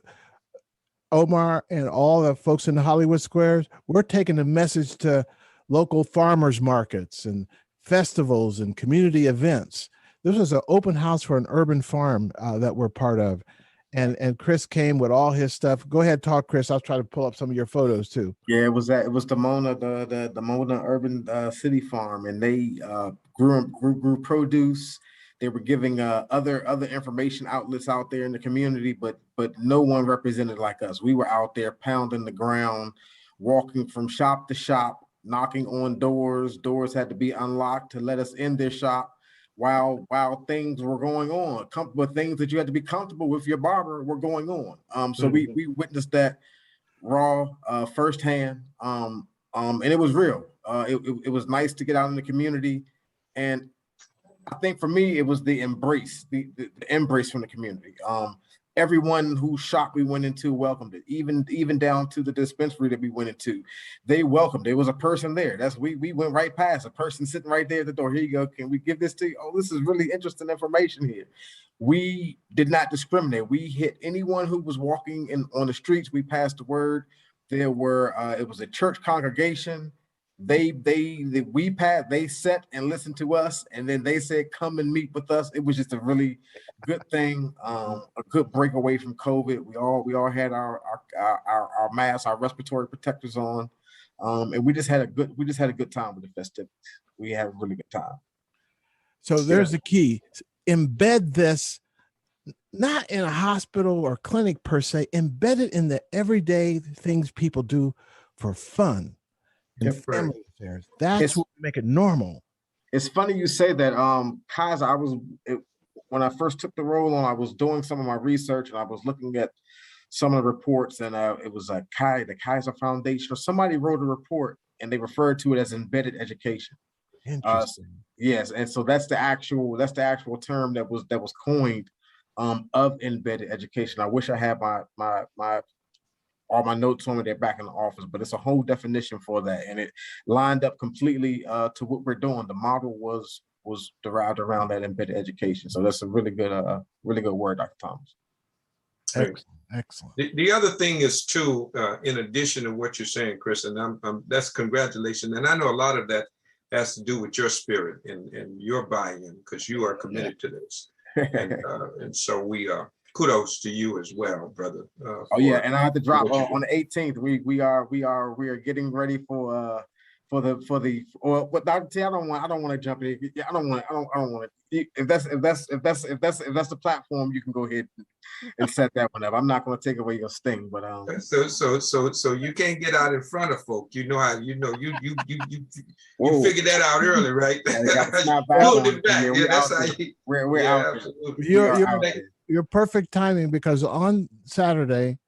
Omar and all the folks in the Hollywood Squares, we're taking the message to local farmers markets and festivals and community events. This was an open house for an urban farm that we're part of. And Chris came with all his stuff. Go ahead, talk, Chris. I'll try to pull up some of your photos too. Yeah, it was the Mona, the Mona Urban City Farm, and they grew produce. They were giving other information outlets out there in the community, but no one represented like us. We were out there pounding the ground, walking from shop to shop, knocking on doors. Doors had to be unlocked to let us in their shop. While things were going on, but things that you had to be comfortable with your barber were going on. So we witnessed that raw firsthand, and it was real. It was nice to get out in the community, and I think for me it was the embrace, the embrace from the community. Everyone whose shop we went into welcomed it, even down to the dispensary that we went into. They welcomed. There was a person there. We went right past a person sitting right there at the door. Here you go. Can we give this to you? Oh, this is really interesting information here. We did not discriminate. We hit anyone who was walking on the streets. We passed the word. There were it was a church congregation. They sat and listened to us, and then they said, "Come and meet with us." It was just a really good thing, a good break away from COVID. We all had our masks, our respiratory protectors on, and we just had a good time with the festivities. We had a really good time. So there's the key: embed this not in a hospital or clinic per se, embed it in the everyday things people do for fun. Family affairs. That's what make it normal. It's funny you say that, Kaiser. When I first took the role on, I was doing some of my research and I was looking at some of the reports, and it was the Kaiser Foundation, or somebody wrote a report and they referred to it as embedded education. Interesting. Yes, and so that's the actual term that was coined, of embedded education. I wish I had all my notes on me there back in the office, but it's a whole definition for that, and it lined up completely to what we're doing. The model was derived around that embedded education. So that's a really good word, Dr. Thomas. Excellent. The other thing is too, in addition to what you're saying, Chris, and that's congratulations, and I know a lot of that has to do with your spirit and your buy-in, because you are committed to this, and so we are. Kudos to you as well, brother. And I have to drop on the 18th. We are getting ready for what Dr. T, I don't want to jump in. I don't want to. If that's the platform, you can go ahead and set that one up. I'm not going to take away your sting, but so you can't get out in front of folk. You know how you figured that out early, right? We're out. You're perfect timing, because on Saturday,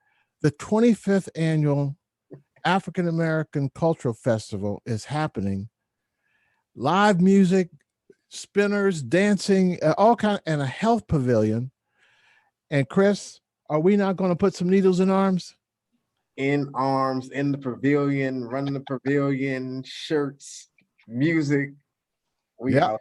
the 25th annual African American Cultural Festival is happening. Live music, spinners, dancing, all kind, and a health pavilion. And Chris, are we not going to put some needles in arms? in arms, in the pavilion, running the pavilion, shirts, music. We're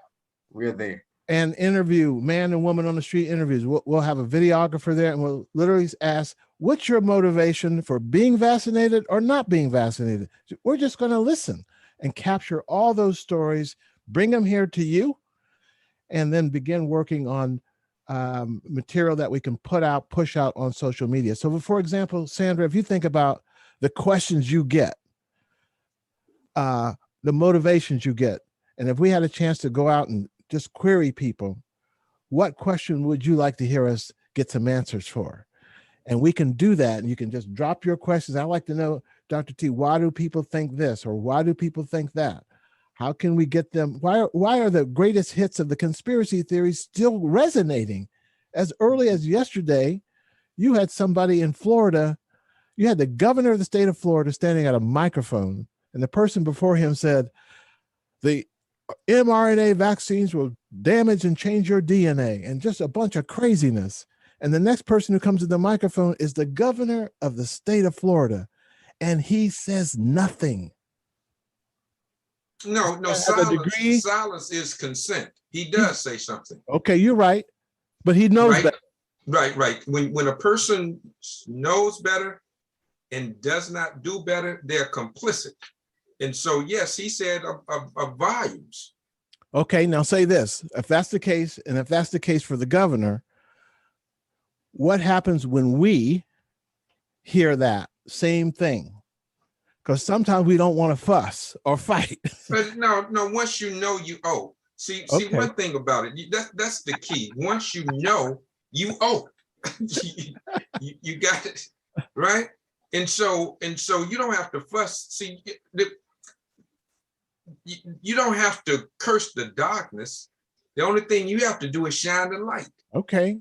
there. And interview, man and woman on the street interviews. We'll have a videographer there, and we'll literally ask, what's your motivation for being vaccinated or not being vaccinated? We're just going to listen and capture all those stories, bring them here to you, and then begin working on material that we can push out on social media. So for example, Sandra, if you think about the questions you get, the motivations you get, and if we had a chance to go out and just query people, what question would you like to hear us get some answers for? And we can do that. And you can just drop your questions. I'd like to know, Dr. T, why do people think this? Or why do people think that? How can we get them? Why are the greatest hits of the conspiracy theories still resonating? As early as yesterday, you had somebody in Florida, you had the governor of the state of Florida standing at a microphone, and the person before him said, the mRNA vaccines will damage and change your DNA, and just a bunch of craziness. And the next person who comes to the microphone is the governor of the state of Florida, and he says nothing. No, silence is consent. He does say something. Okay, you're right, but he knows right? better. Right. When a person knows better and does not do better, they're complicit. And so, yes, he said of volumes. Okay, now say this. If that's the case, and if that's the case for the governor, what happens when we hear that same thing? Because sometimes we don't want to fuss or fight. But no, once you know, you owe. See, one thing about it, that's the key. Once you know, you owe. you got it, right? And so you don't have to fuss. See, you don't have to curse the darkness. The only thing you have to do is shine the light. Okay.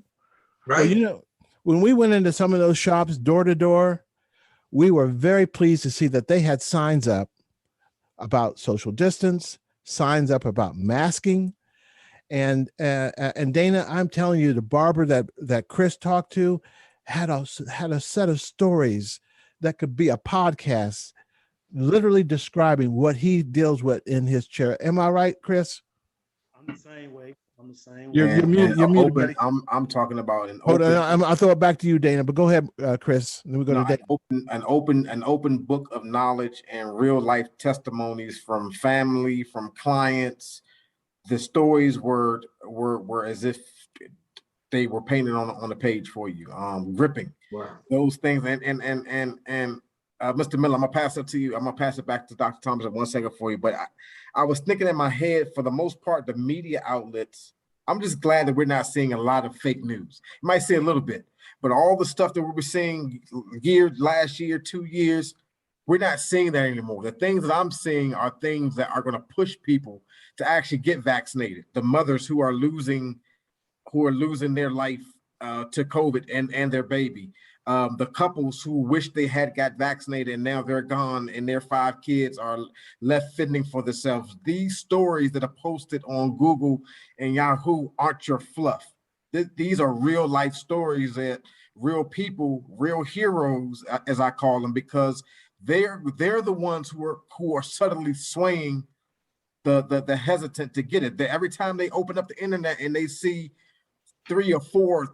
Right. Well, when we went into some of those shops door to door, we were very pleased to see that they had signs up about social distance, signs up about masking. And Dana, I'm telling you, the barber that Chris talked to had a set of stories that could be a podcast, literally describing what he deals with in his chair. Am I right, Chris? I'm the same way. You're muted, buddy. I'm talking about an Hold on, I'll throw it back to you, Dana. But go ahead, Chris. And then we go to Dana. An open book of knowledge and real life testimonies from family, from clients. The stories were as if they were painted on a page for you. Gripping. Wow. Those things and Mr. Miller, I'm gonna pass it to you. I'm gonna pass it back to Dr. Thomas in 1 second for you. But I was thinking in my head, for the most part, the media outlets, I'm just glad that we're not seeing a lot of fake news. You might see a little bit, but all the stuff that we were seeing last year, 2 years, we're not seeing that anymore. The things that I'm seeing are things that are going to push people to actually get vaccinated. The mothers who are losing their life to COVID and their baby. The couples who wish they had got vaccinated and now they're gone and their 5 kids are left fending for themselves. These stories that are posted on Google and Yahoo aren't your fluff. These are real life stories that real people, real heroes, as I call them, because they're the ones who are subtly swaying the hesitant to get it. Every time they open up the internet and they see three or four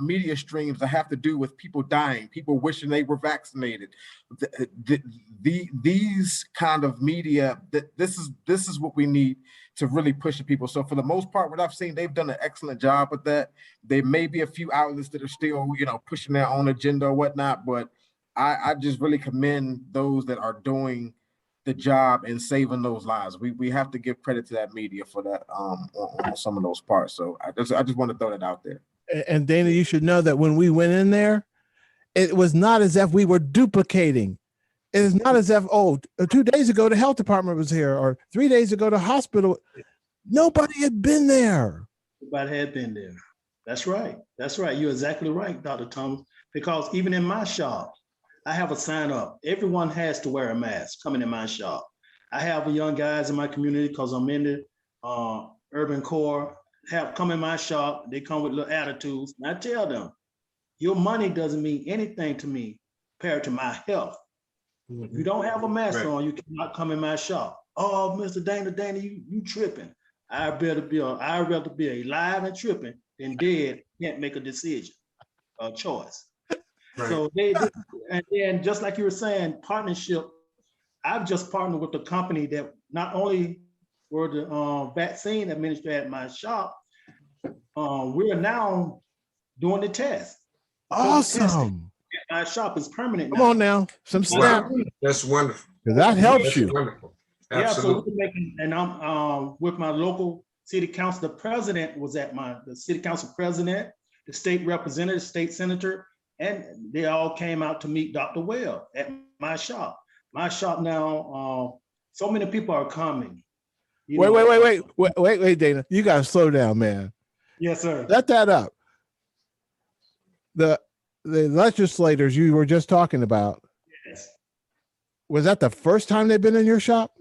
media streams that have to do with people dying, people wishing they were vaccinated. These kind of media, this is what we need to really push the people. So for the most part, what I've seen, they've done an excellent job with that. There may be a few outlets that are still, pushing their own agenda or whatnot, but I just really commend those that are doing the job and saving those lives. We have to give credit to that media for that on some of those parts. So I just want to throw that out there. And Dana, you should know that when we went in there, it was not as if we were duplicating. It is not as if, 2 days ago the health department was here, or 3 days ago the hospital. Nobody had been there. Nobody had been there. That's right. You're exactly right, Dr. Thomas. Because even in my shop, I have a sign up. Everyone has to wear a mask coming in my shop. I have young guys in my community because I'm in the urban core, have come in my shop. They come with little attitudes. And I tell them, your money doesn't mean anything to me compared to my health. If you don't have a mask Right. on, you cannot come in my shop. Oh, Mr. Dana, you tripping. I'd rather be alive and tripping than dead, can't make a decision, a choice. Right. So and then just like you were saying, partnership, I've just partnered with a company that not only were the vaccine administered at my shop, we are now doing the test. COVID testing Awesome. at my shop is permanent now. Come on now. Some snap. Wow. That's wonderful. That helps That's you. wonderful. Yeah, so Absolutely. we're making, and I'm with my local city council. The president was at the city council president, the state representative, state senator, and they all came out to meet Dr. Well at my shop. My shop now, so many people are coming. Wait, Dana. You gotta slow down, man. Yes, sir. Let that up. The legislators you were just talking about, Yes. was that the first time they've been in your shop?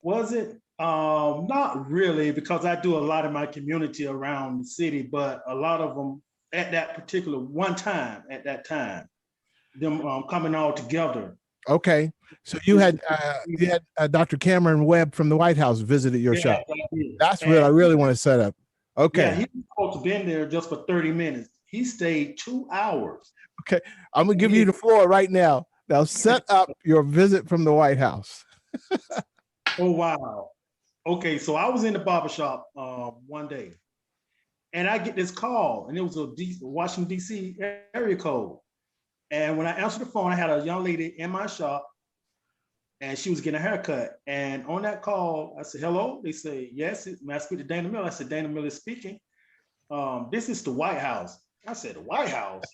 Was it? Not really, because I do a lot in my community around the city, but a lot of them at that particular at that time, them coming all together. Okay, so you had Dr. Cameron Webb from the White House visited your shop. That's what I really want to set up. Okay. Yeah, he was supposed to been there just for 30 minutes. He stayed 2 hours. Okay, I'm gonna give you the floor right now. Now set up your visit from the White House. Oh, wow. Okay, so I was in the barbershop one day, and I get this call, and it was a Washington, D.C. area code. And when I answered the phone, I had a young lady in my shop, and she was getting a haircut. And on that call, I said, hello. They say, yes, may I speak to Dana Miller? I said, Dana Miller is speaking. This is the White House. I said, the White House?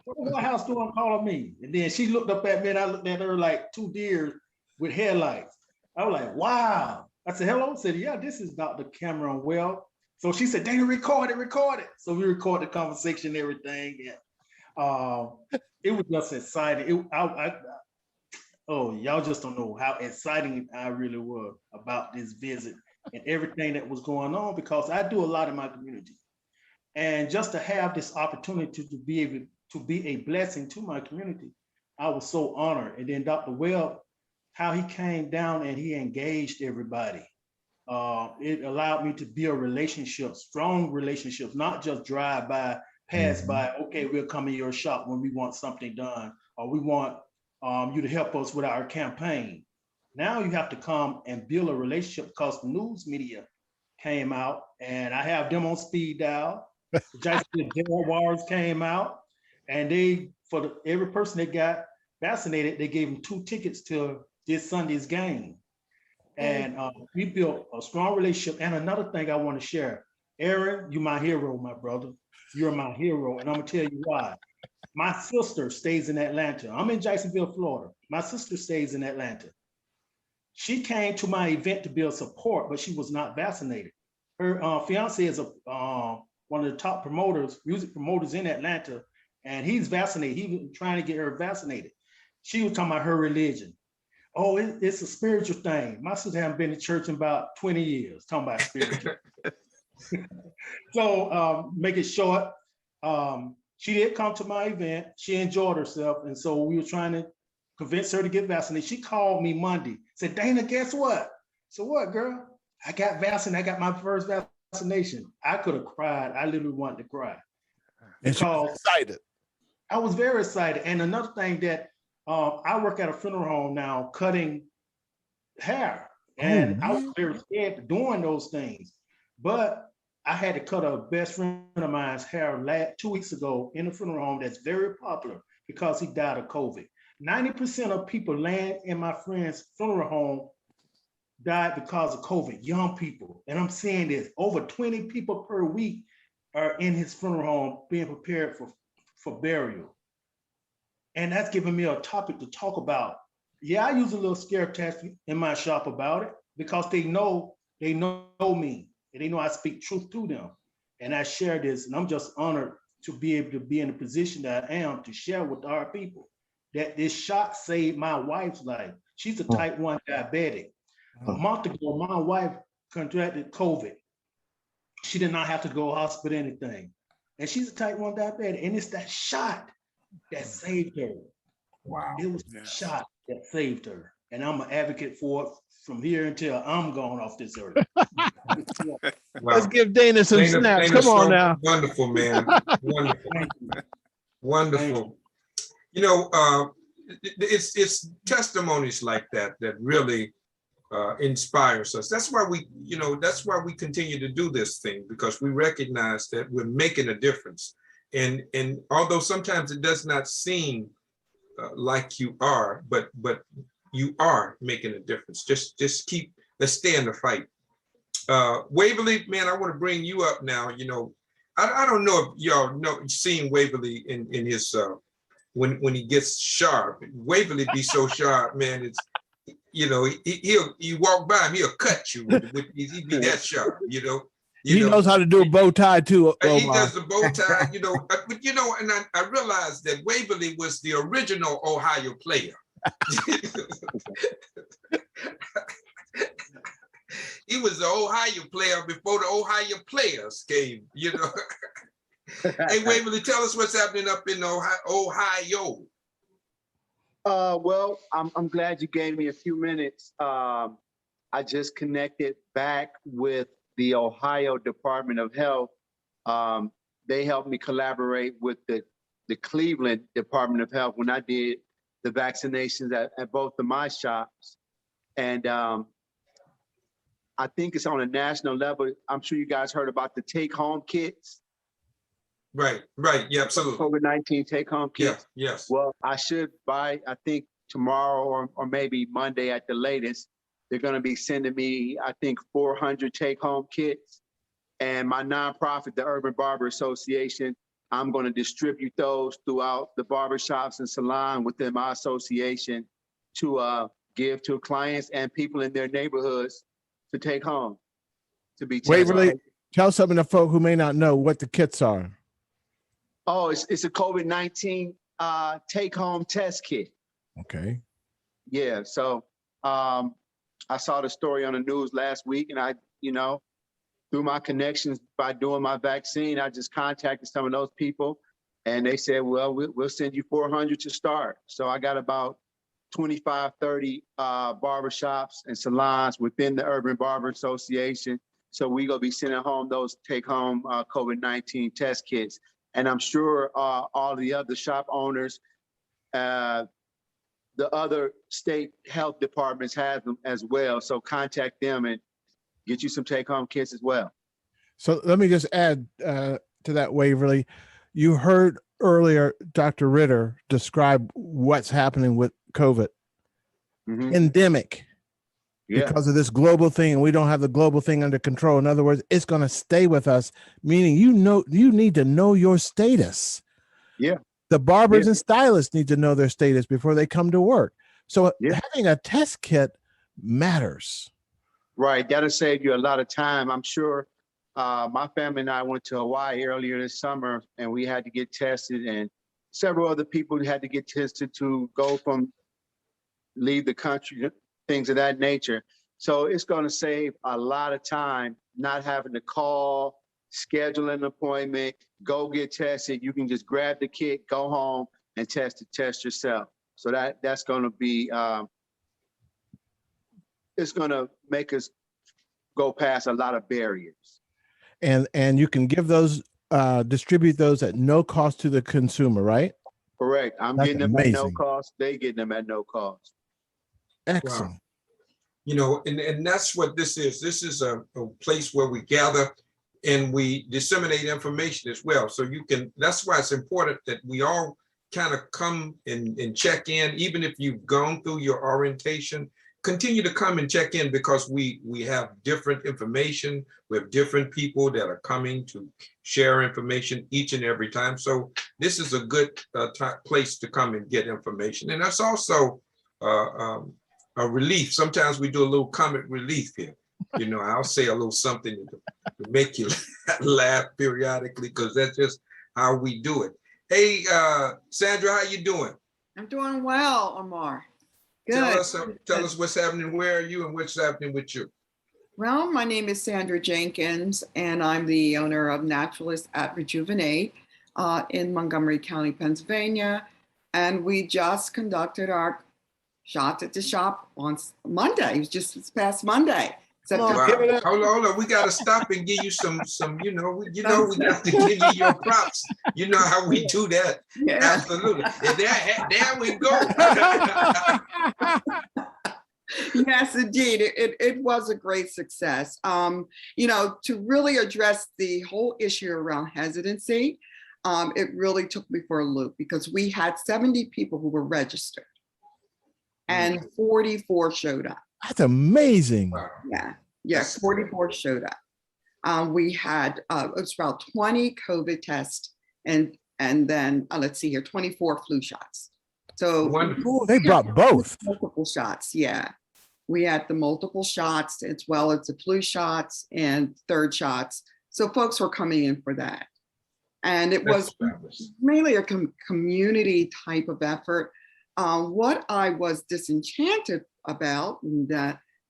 What the White House doing calling me? And then she looked up at me, and I looked at her like two deers with headlights. I was like, wow. I said, hello. I said, yeah, this is Dr. Cameron Well. So she said, Dana, record it. So we recorded the conversation and everything. And it was just exciting. Y'all just don't know how exciting I really was about this visit and everything that was going on, because I do a lot in my community. And just to have this opportunity to be able to be a blessing to my community, I was so honored. And then Dr. Webb, how he came down and he engaged everybody. It allowed me to build relationships, strong relationships, not just drive by, pass by, okay, we'll come in your shop when we want something done, or we want you to help us with our campaign. Now you have to come and build a relationship, because the news media came out, and I have them on speed dial. The Jaguars came out, and every person that got vaccinated, they gave them 2 tickets to this Sunday's game. And we built a strong relationship. And another thing I want to share, Aaron, you're my hero, my brother. You're my hero, and I'm gonna tell you why. My sister stays in Atlanta. I'm in Jacksonville, Florida. My sister stays in Atlanta. She came to my event to build support, but she was not vaccinated. Her fiance is one of the top promoters, music promoters in Atlanta, and he's vaccinated. He was trying to get her vaccinated. She was talking about her religion. Oh, it's a spiritual thing. My sister hasn't been to church in about 20 years, talking about spiritual. So make it short, she did come to my event. She enjoyed herself. And so we were trying to convince her to get vaccinated. She called me Monday, said, Dana, guess what? So what, girl? I got vaccinated. I got my first vaccination. I could have cried. I literally wanted to cry. And she was excited. I was very excited. And another thing that I work at a funeral home now, cutting hair. And I was very scared doing those things. But I had to cut a best friend of mine's hair 2 weeks ago in a funeral home that's very popular because he died of COVID. 90% of people laying in my friend's funeral home died because of COVID, young people. And I'm seeing this, over 20 people per week are in his funeral home being prepared for burial. And that's giving me a topic to talk about. Yeah, I use a little scare tactic in my shop about it because they know me. And they know I speak truth to them. And I share this, and I'm just honored to be able to be in the position that I am to share with our people that this shot saved my wife's life. She's a type 1 diabetic. A month ago, my wife contracted COVID. She did not have to go to hospital or anything. and she's a type 1 diabetic, and it's that shot that saved her. Wow. It was the shot that saved her, and I'm an advocate for it from here until I'm gone off this earth. Let's give Dana some snaps. Come on now. Wonderful, man. Wonderful. Thank you. Wonderful. You know, it's testimonies like that that really inspires us. That's why we continue to do this thing, because we recognize that we're making a difference. And although sometimes it does not seem like you are, but you are making a difference. Let's stay in the fight. Waverly, man, I want to bring you up now. You know, I don't know if y'all know seen Waverly in his when he gets sharp. Waverly be so sharp, man. It's, you know, you walk by him, he'll cut you he be that sharp, you know. He knows how to do a bow tie too. He does the bow tie, you know. But you know, and I realized that Waverly was the original Ohio player. He was the Ohio player before the Ohio players came, you know. Hey, Waverly, tell us what's happening up in Ohio. Well, I'm glad you gave me a few minutes. I just connected back with the Ohio Department of Health. They helped me collaborate with the Cleveland Department of Health when I did the vaccinations at both of my shops. And I think it's on a national level. I'm sure you guys heard about the take-home kits. Right. Yeah, absolutely. COVID-19 take-home kits. Yes. Well, I should buy, I think tomorrow or maybe Monday at the latest, they're going to be sending me, I think, 400 take-home kits. And my nonprofit, the Urban Barber Association, I'm going to distribute those throughout the barbershops and salon within my association to give to clients and people in their neighborhoods to take home, to be tested. Waverly, tell some of the folk who may not know what the kits are. Oh, it's a COVID-19 take-home test kit. Okay. Yeah, so I saw the story on the news last week, and I, you know, through my connections by doing my vaccine, I just contacted some of those people, and they said, well, we'll send you 400 to start. So I got about 25, 30 barbershops and salons within the Urban Barber Association. So we gonna be sending home those take-home COVID-19 test kits. And I'm sure all the other shop owners, the other state health departments have them as well. So contact them and get you some take-home kits as well. So let me just add to that, Waverly. You heard earlier Dr. Ritter describe what's happening with COVID. Endemic. Yeah. Because of this global thing, and we don't have the global thing under control. In other words, it's going to stay with us, meaning you need to know your status. Yeah. The barbers and stylists need to know their status before they come to work. So having a test kit matters. Right. That'll save you a lot of time. I'm sure my family and I went to Hawaii earlier this summer, and we had to get tested, and several other people had to get tested to go from leave the country, things of that nature. So it's going to save a lot of time not having to call, schedule an appointment, go get tested. You can just grab the kit, go home and test yourself. So that's going to be, it's going to make us go past a lot of barriers. And you can give those, distribute those at no cost to the consumer, right? Correct. I'm getting them at no cost. They getting them at no cost. Excellent. Wow. You know, and that's what this is. This is a place where we gather and we disseminate information as well. So that's why it's important that we all kind of come and check in, even if you've gone through your orientation, continue to come and check in, because we have different information. We have different people that are coming to share information each and every time. So this is a good place to come and get information. And that's also a relief. Sometimes we do a little comic relief here. You know, I'll say a little something to make you laugh periodically, because that's just how we do it. Hey, Sandra, how you doing? I'm doing well, Omar. Good. Tell us what's happening. Where are you and what's happening with you? Well, my name is Sandra Jenkins, and I'm the owner of Naturalist at Rejuvenate in Montgomery County, Pennsylvania. And we just conducted our Shots at the Shop on Monday. It was just this past Monday. Wow. Hold on. We got to stop and give you some, we got to give you your props. You know how we do that. Yeah. Absolutely. There we go. Yes, indeed. It was a great success. To really address the whole issue around hesitancy, it really took me for a loop because we had 70 people who were registered and 44 showed up. That's amazing. Wow. Yeah, 44 showed up. We had, it was about 20 COVID tests and then, let's see here, 24 flu shots. So ooh, they brought both. Multiple shots, yeah. We had the multiple shots as well as the flu shots and third shots. So folks were coming in for that. And it was mainly a community type of effort. What I was disenchanted about, and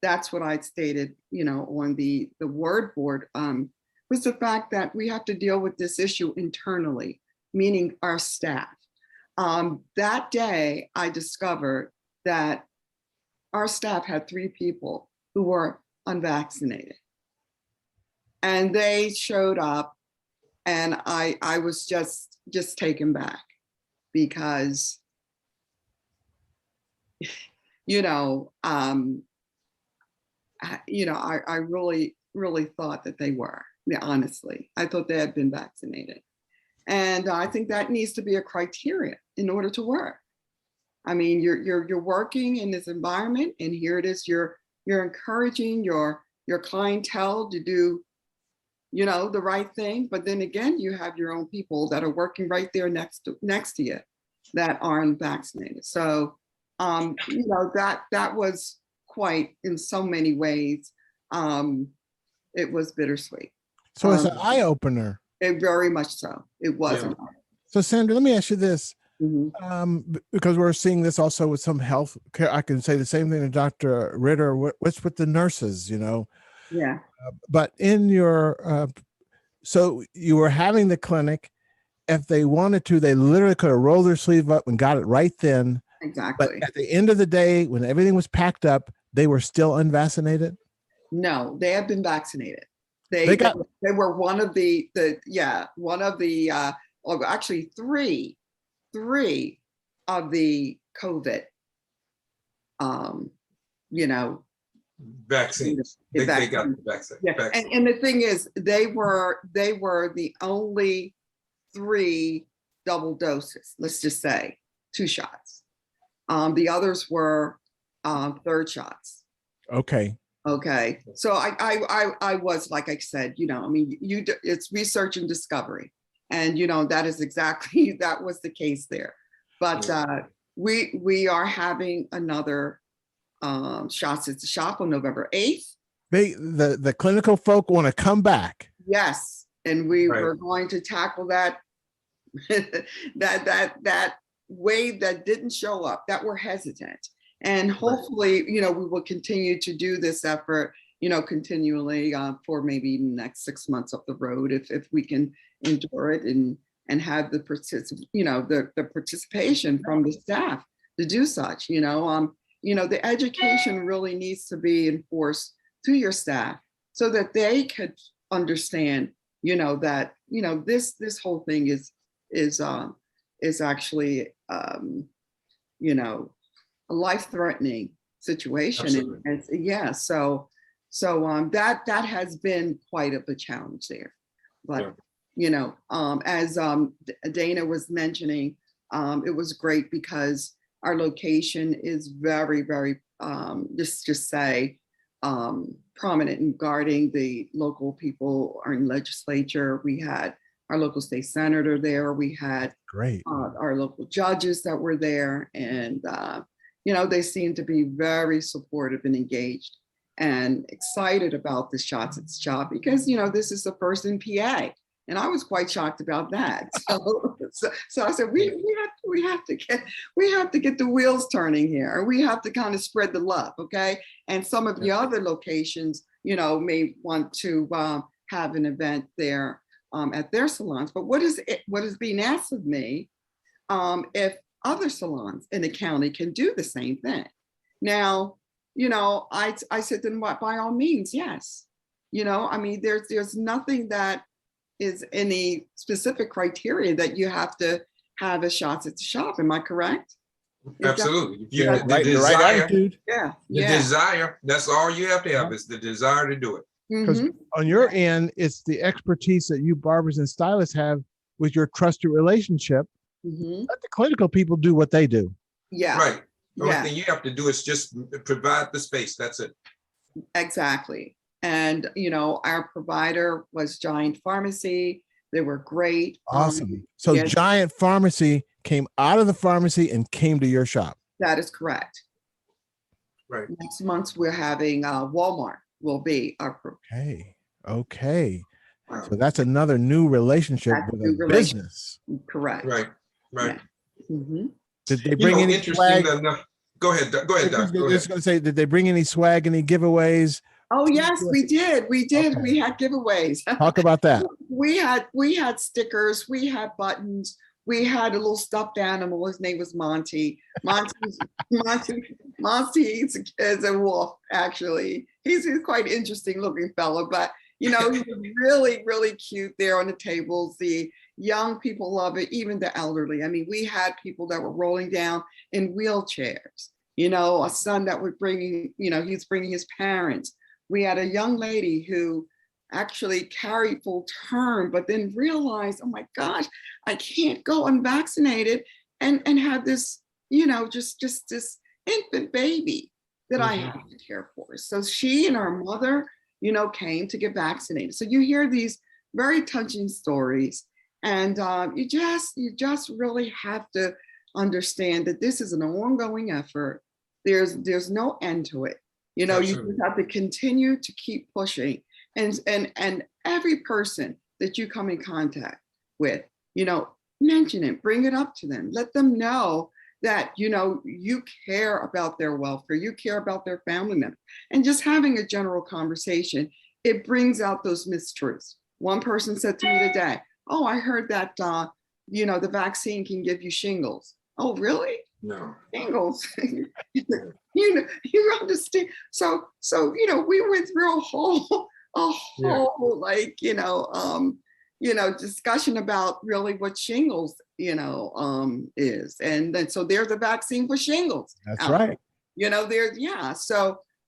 that's what I'd stated, on the word board, was the fact that we have to deal with this issue internally, meaning our staff. That day, I discovered that our staff had 3 people who were unvaccinated. And they showed up and I was just taken back because, I really, really thought that they were, honestly. I thought they had been vaccinated. And I think that needs to be a criteria in order to work. I mean, you're working in this environment, and here it is, you're encouraging your clientele to do, the right thing. But then again, you have your own people that are working right there next to you that aren't vaccinated. So, that was quite, in so many ways, it was bittersweet. So it's an eye opener. It very much so. It wasn't. Yeah. So Sandra, let me ask you this. Mm-hmm. Because we're seeing this also with some health care. I can say the same thing to Dr. Ritter. What's with the nurses, Yeah. But in your, so you were having the clinic. If they wanted to, they literally could have rolled their sleeve up and got it right then. Exactly. But at the end of the day, when everything was packed up, they were still unvaccinated? No, they had been vaccinated. They were one of the actually three of the COVID, vaccines. They got the vaccine. Yeah. Vaccine. And the thing is, they were the only 3 double doses. Let's just say 2 shots. The others were third shots. Okay. So I was, like I said, it's research and discovery. And, that is exactly, that was the case there. But we are having another Shots at the Shop on November 8th. The clinical folk want to come back. Yes. And we were going to tackle that, that wave that didn't show up, that were hesitant. And hopefully, we will continue to do this effort, continually for maybe the next 6 months up the road, if we can endure it and have the participation from the staff to do such. The education really needs to be enforced to your staff so that they could understand, that this whole thing is actually a life-threatening situation. And so that has been quite a challenge there. But as Dana was mentioning, it was great because our location is very, very prominent in guarding the local people in legislature. We had our local state senator there. We had our local judges that were there, and they seem to be very supportive and engaged and excited about the Shots at the Shop because this is the first in PA, and I was quite shocked about that. So I said we have to get the wheels turning here. We have to kind of spread the love, okay? And some of the other locations, may want to have an event there at their salons. But what is being asked of me if other salons in the county can do the same thing? Now, I said, then what? By all means, yes. I mean, there's nothing that is any specific criteria that you have to have a shots at the shop. Am I correct? Absolutely. Yeah, The the right desire, attitude. the desire, that's all you have to have is the desire to do it. Because on your end, it's the expertise that you barbers and stylists have with your trusted relationship. Let the clinical people do what they do. Yeah. Right. The only thing you have to do is just provide the space. That's it. Exactly. And, our provider was Giant Pharmacy. They were great. Awesome. So Giant Pharmacy came out of the pharmacy and came to your shop. That is correct. Right. Next month, we're having Walmart will be our. Okay. Wow. So that's another new relationship with a business. Correct. Right. Yeah. Did they bring any swag? Go ahead, Doc. Go ahead. Just going to say, did they bring any swag, any giveaways? Oh yes, we did. Okay. We had giveaways. Talk about that. We had stickers. We had buttons. We had a little stuffed animal. His name was Monty. Monty is a wolf. Actually, he's quite interesting looking fellow. But he was really, really cute there on the tables. The young people love it, even the elderly. I mean, we had people that were rolling down in wheelchairs. A son that was bringing, he's bringing his parents. We had a young lady who actually carried full term, but then realized, oh my gosh, I can't go unvaccinated and have this, just this infant baby that I have to care for. So she and her mother, came to get vaccinated. So you hear these very touching stories, and you just really have to understand that this is an ongoing effort. There's no end to it. You just have to continue to keep pushing, and every person that you come in contact with, mention it, bring it up to them, let them know that, you care about their welfare, you care about their family members, and just having a general conversation, it brings out those mistruths. One person said to me today, oh, I heard that, the vaccine can give you shingles. Oh, really? No. Shingles. You understand. So, we went through a whole discussion about really what shingles, is. And then, so there's a vaccine for shingles. That's right.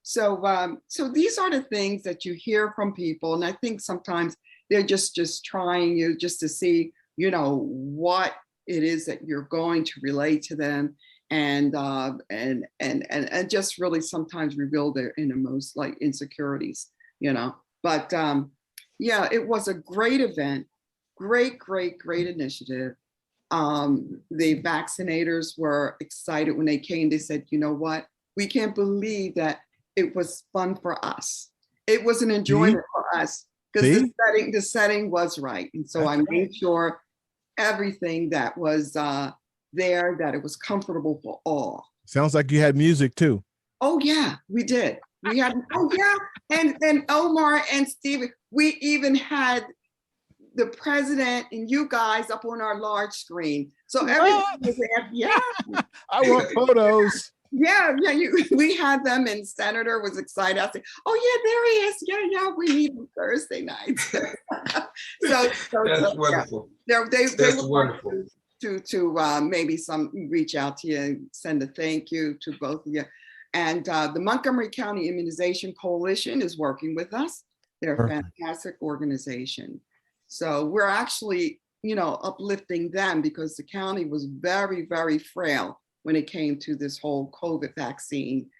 So these are the things that you hear from people. And I think sometimes they're just trying you just to see, what it is that you're going to relate to them, and just really sometimes reveal their innermost like insecurities, But it was a great event, great initiative. The vaccinators were excited when they came. They said, you know what? We can't believe that it was fun for us. It was an enjoyment for us because the setting was right. And so I made sure everything that was there, that it was comfortable for all. Sounds like you had music too. Oh yeah, we did. We had, and Omar and Steven, we even had the president and you guys up on our large screen. So everyone was there. I want photos. We had them, and Senator was excited. I said, oh yeah, there he is. Yeah, we need him Thursday night. so that's wonderful. That's wonderful. To maybe reach out to you and send a thank you to both of you. And the Montgomery County Immunization Coalition is working with us. They're a fantastic organization. So we're actually, uplifting them because the county was very, very frail when it came to this whole COVID vaccine,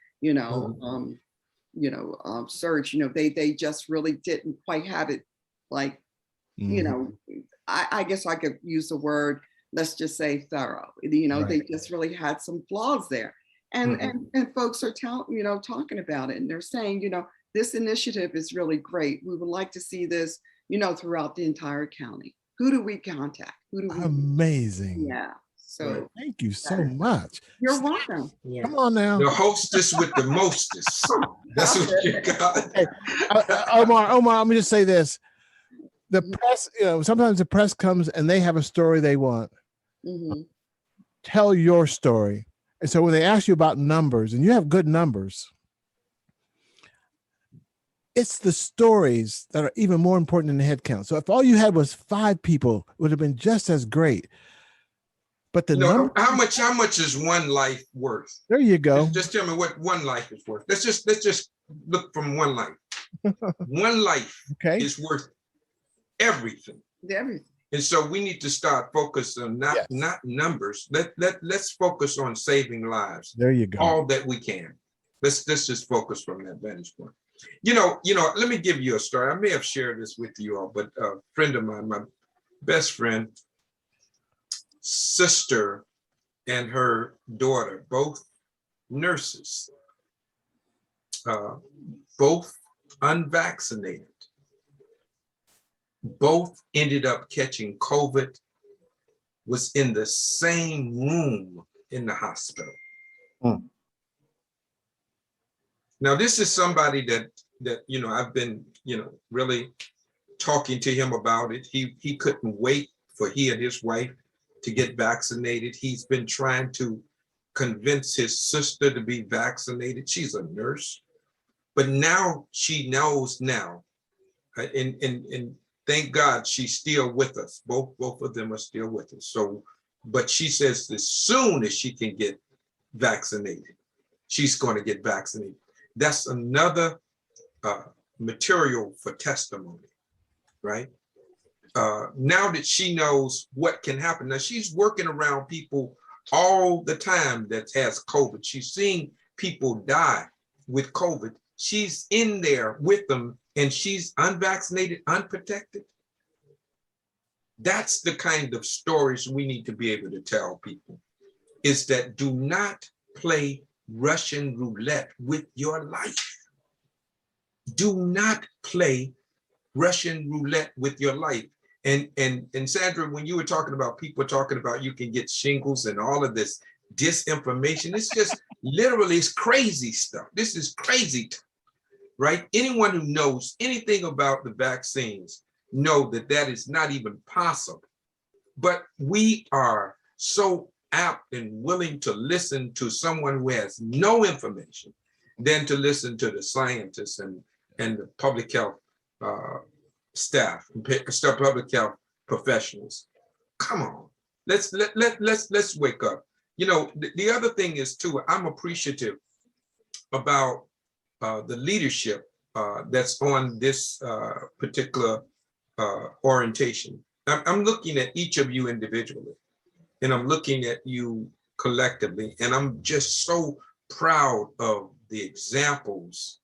surge. They just really didn't quite have it like, I guess I could use the word, let's just say thorough. They just really had some flaws there. And folks are talking about it, and they're saying, this initiative is really great. We would like to see this, throughout the entire county. Who do we contact? Amazing. Yeah. So thank you so much. you're welcome. Yeah. Come on now. The hostess with the mostest. That's what you got. Hey, Omar, let me just say this. The Mhm. press, sometimes the press comes and they have a story they want. Mhm. Tell your story. And so when they ask you about numbers, and you have good numbers, it's the stories that are even more important than the head count. So if all you had was 5 people, it would have been just as great. But the number, how much is one life worth? there you go. Just tell me what one life is worth. Let's just look from one life. One life Okay. is worth everything. Everything. And so we need to start focusing on not numbers. Let's focus on saving lives. There you go. All that we can. Let's just focus from that vantage point. Let me give you a story. I may have shared this with you all, but a friend of mine, my best friend, sister, and her daughter, both nurses, both unvaccinated, both ended up catching COVID, was in the same room in the hospital. Now, this is somebody that I've been really talking to him about it. He couldn't wait for he and his wife to get vaccinated. He's been trying to convince his sister to be vaccinated. She's a nurse, but now she knows now, and thank God she's still with us. Both of them are still with us. So, but she says as soon as she can get vaccinated, she's going to get vaccinated. That's another material for testimony, right? Now that she knows what can happen. Now she's working around people all the time that has COVID. She's seeing people die with COVID. She's in there with them and she's unvaccinated, unprotected. That's the kind of stories we need to be able to tell people, is that do not play Russian roulette with your life. Do not play Russian roulette with your life. And Sandra, when you were talking about people talking about you can get shingles and all of this disinformation, it's just literally, it's crazy stuff. This is crazy, right? Anyone who knows anything about the vaccines know that that is not even possible. But we are so apt and willing to listen to someone who has no information than to listen to the scientists and the public health staff, public health professionals. Come on, let's wake up. The other thing is too, I'm appreciative about the leadership that's on this particular orientation. I'm looking at each of you individually, and I'm looking at you collectively, and I'm just so proud of the examples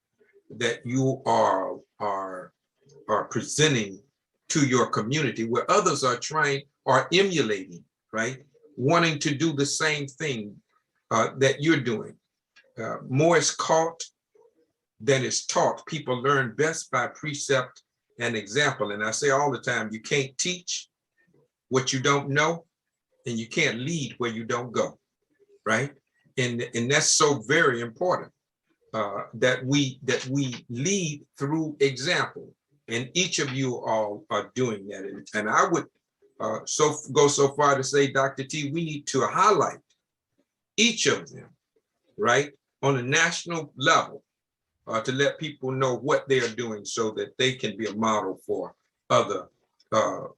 that you are presenting to your community, where others are emulating, right? Wanting to do the same thing that you're doing. More is caught than is taught. People learn best by precept and example. And I say all the time, you can't teach what you don't know, and you can't lead where you don't go, right? And that's so very important, that we lead through example. And each of you all are doing that. And I would go so far to say, Dr. T, we need to highlight each of them, right, on a national level, to let people know what they are doing so that they can be a model for other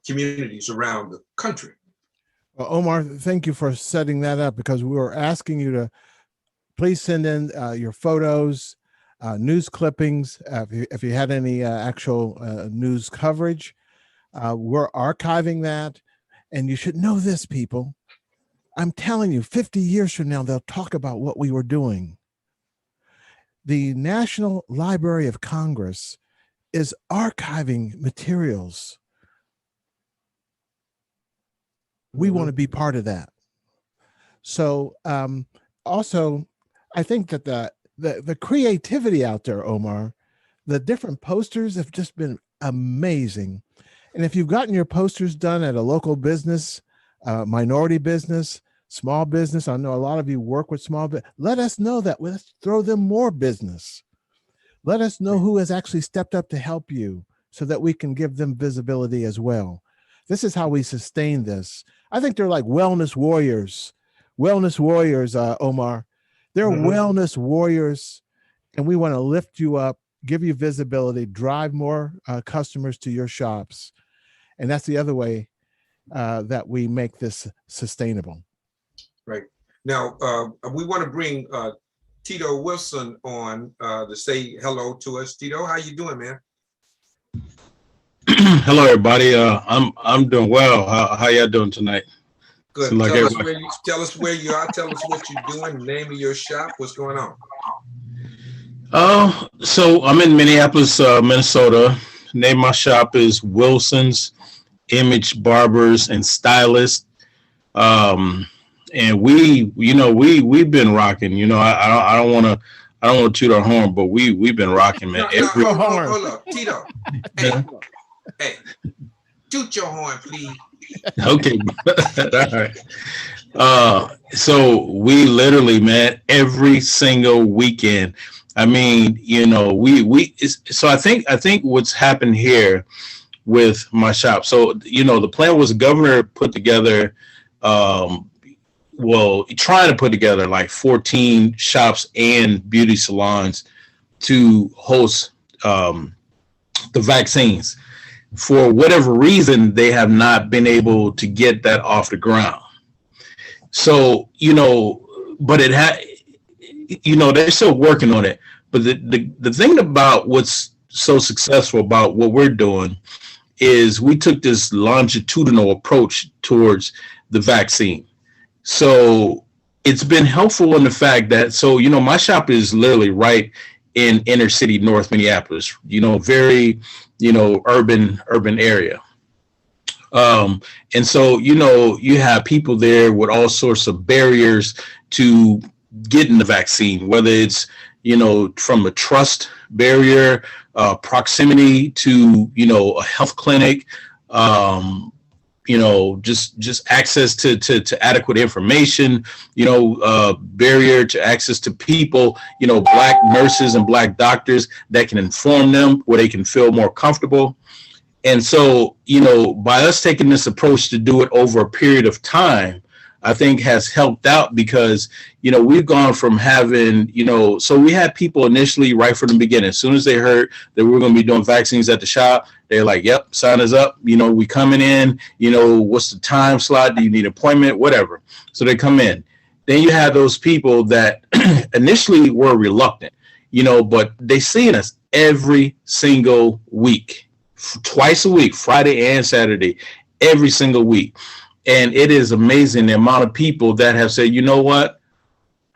communities around the country. Well, Omar, thank you for setting that up, because we were asking you to please send in your photos, news clippings, if you had any actual news coverage. We're archiving that. And you should know this, people. I'm telling you, 50 years from now, they'll talk about what we were doing. The National Library of Congress is archiving materials. We want to be part of that. So also, I think that the creativity out there, Omar, the different posters have just been amazing. And if you've gotten your posters done at a local business, minority business, small business. I know a lot of you work with small business. Let us know that. Let's throw them more business. Let us know who has actually stepped up to help you so that we can give them visibility as well. This is how we sustain this. I think they're like wellness warriors, Omar. They're wellness warriors, and we want to lift you up, give you visibility, drive more customers to your shops. And that's the other way that we make this sustainable. Right. Now, we want to bring Tito Wilson on to say hello to us. Tito, how you doing, man? Hello, everybody. I'm doing well. How y'all doing tonight? Good. Like Tell us where you are. Tell us what you're doing. The name of your shop. What's going on? So I'm in Minneapolis, Minnesota. The name of my shop is Wilson's Image Barbers and Stylists. And we've been rocking. I don't want to toot our horn, but we've been rocking, man. Hold up, Tito. Hey, toot your horn, please. Okay. All right. So we literally, man, every single weekend. I mean, so I think what's happened here with my shop. So, the plan was the governor put together, trying to put together like 14 shops and beauty salons to host the vaccines. For whatever reason, they have not been able to get that off the ground. So, but it had, they're still working on it. But the thing about what's so successful about what we're doing is we took this longitudinal approach towards the vaccine. So it's been helpful in the fact that, my shop is literally right in inner city North Minneapolis, very, urban area. And so, you have people there with all sorts of barriers to getting the vaccine, whether it's, from a trust barrier, proximity to, a health clinic, just access to adequate information, barrier to access to people, Black nurses and Black doctors that can inform them where they can feel more comfortable. And so, by us taking this approach to do it over a period of time, I think has helped out because, we've gone from having, so we had people initially right from the beginning. As soon as they heard that we were going to be doing vaccines at the shop, they're like, yep, sign us up. We coming in, what's the time slot? Do you need an appointment? Whatever. So they come in. Then you have those people that initially were reluctant, but they seen us every single week, twice a week, Friday and Saturday, every single week. And it is amazing the amount of people that have said, you know what?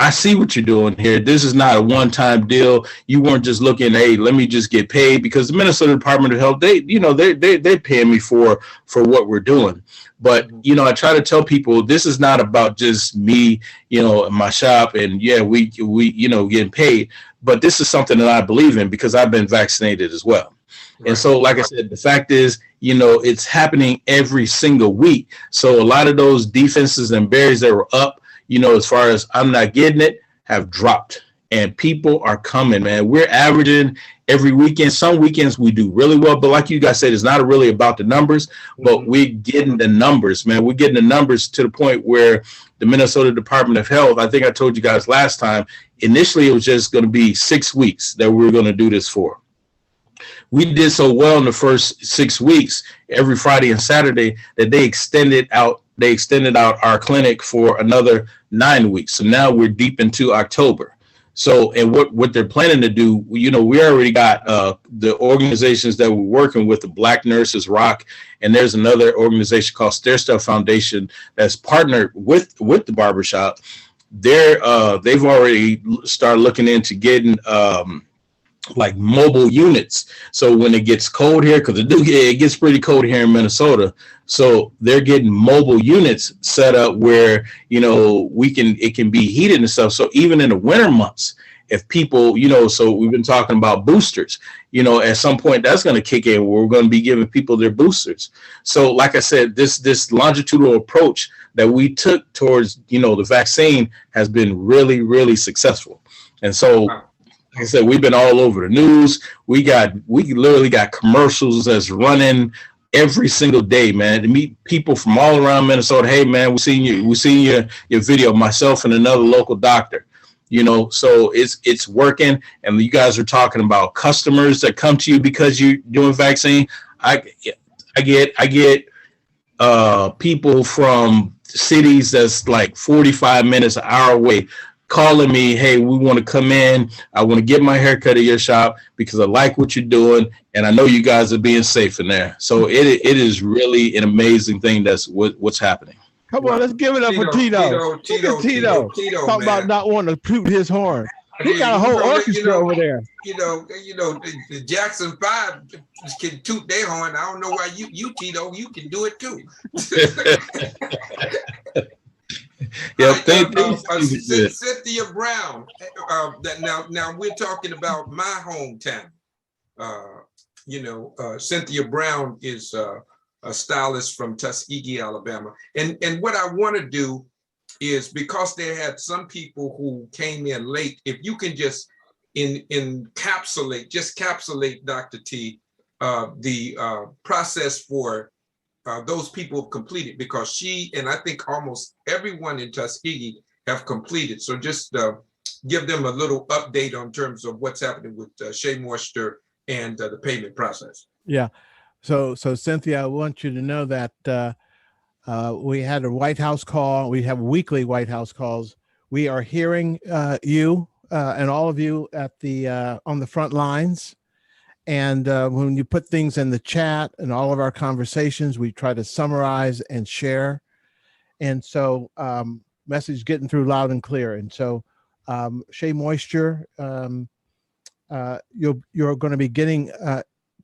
I see what you're doing here. This is not a one-time deal. You weren't just looking, hey, let me just get paid, because the Minnesota Department of Health, they're paying me for what we're doing. But, I try to tell people this is not about just me, in my shop and we getting paid. But this is something that I believe in because I've been vaccinated as well. Right. And so, like I said, the fact is, it's happening every single week. So a lot of those defenses and barriers that were up, as far as I'm not getting it, have dropped. And people are coming, man. We're averaging every weekend. Some weekends we do really well. But like you guys said, it's not really about the numbers, but we're getting the numbers, man. We're getting the numbers to the point where the Minnesota Department of Health, I think I told you guys last time, initially it was just going to be 6 weeks that we were going to do this for. We did so well in the first 6 weeks, every Friday and Saturday, that they extended out our clinic for another 9 weeks. So now we're deep into October. So, and what they're planning to do, we already got the organizations that we're working with, the Black Nurses Rock, and there's another organization called Stairstep Foundation that's partnered with the barbershop. They've already started looking into getting like mobile units. So when it gets cold here, because it gets pretty cold here in Minnesota, so they're getting mobile units set up where it can be heated and stuff. So even in the winter months, if people, so we've been talking about boosters, at some point that's going to kick in where we're going to be giving people their boosters. So like I said, this longitudinal approach that we took towards, the vaccine has been really, really successful. And so, like I said, we've been all over the news. We literally got commercials that's running every single day, man, to meet people from all around Minnesota. Hey, man, we seen your video, myself and another local doctor. So it's working. And you guys are talking about customers that come to you because you're doing vaccine. I get people from cities that's like 45 minutes, an hour away, calling me, hey, we want to come in. I want to get my haircut at your shop because I like what you're doing. And I know you guys are being safe in there. So it is really an amazing thing that's what's happening. Come on, let's give it up for Tito. Tito. Talk about not wanting to toot his horn. He got a whole orchestra over there. The Jackson 5 can toot their horn. I don't know why you Tito, you can do it too. Yeah, Cynthia Brown. Now we're talking about my hometown. Cynthia Brown is a stylist from Tuskegee, Alabama, and what I want to do is, because they had some people who came in late, if you can just encapsulate Dr. T, the process for those people have completed, because she and I think almost everyone in Tuskegee have completed. So just give them a little update on terms of what's happening with Shea Moisture and the payment process. Yeah. So Cynthia, I want you to know that we had a White House call. We have weekly White House calls. We are hearing you and all of you at the on the front lines. And when you put things in the chat and all of our conversations, we try to summarize and share. And so message getting through loud and clear. And so Shea Moisture, you're going to be getting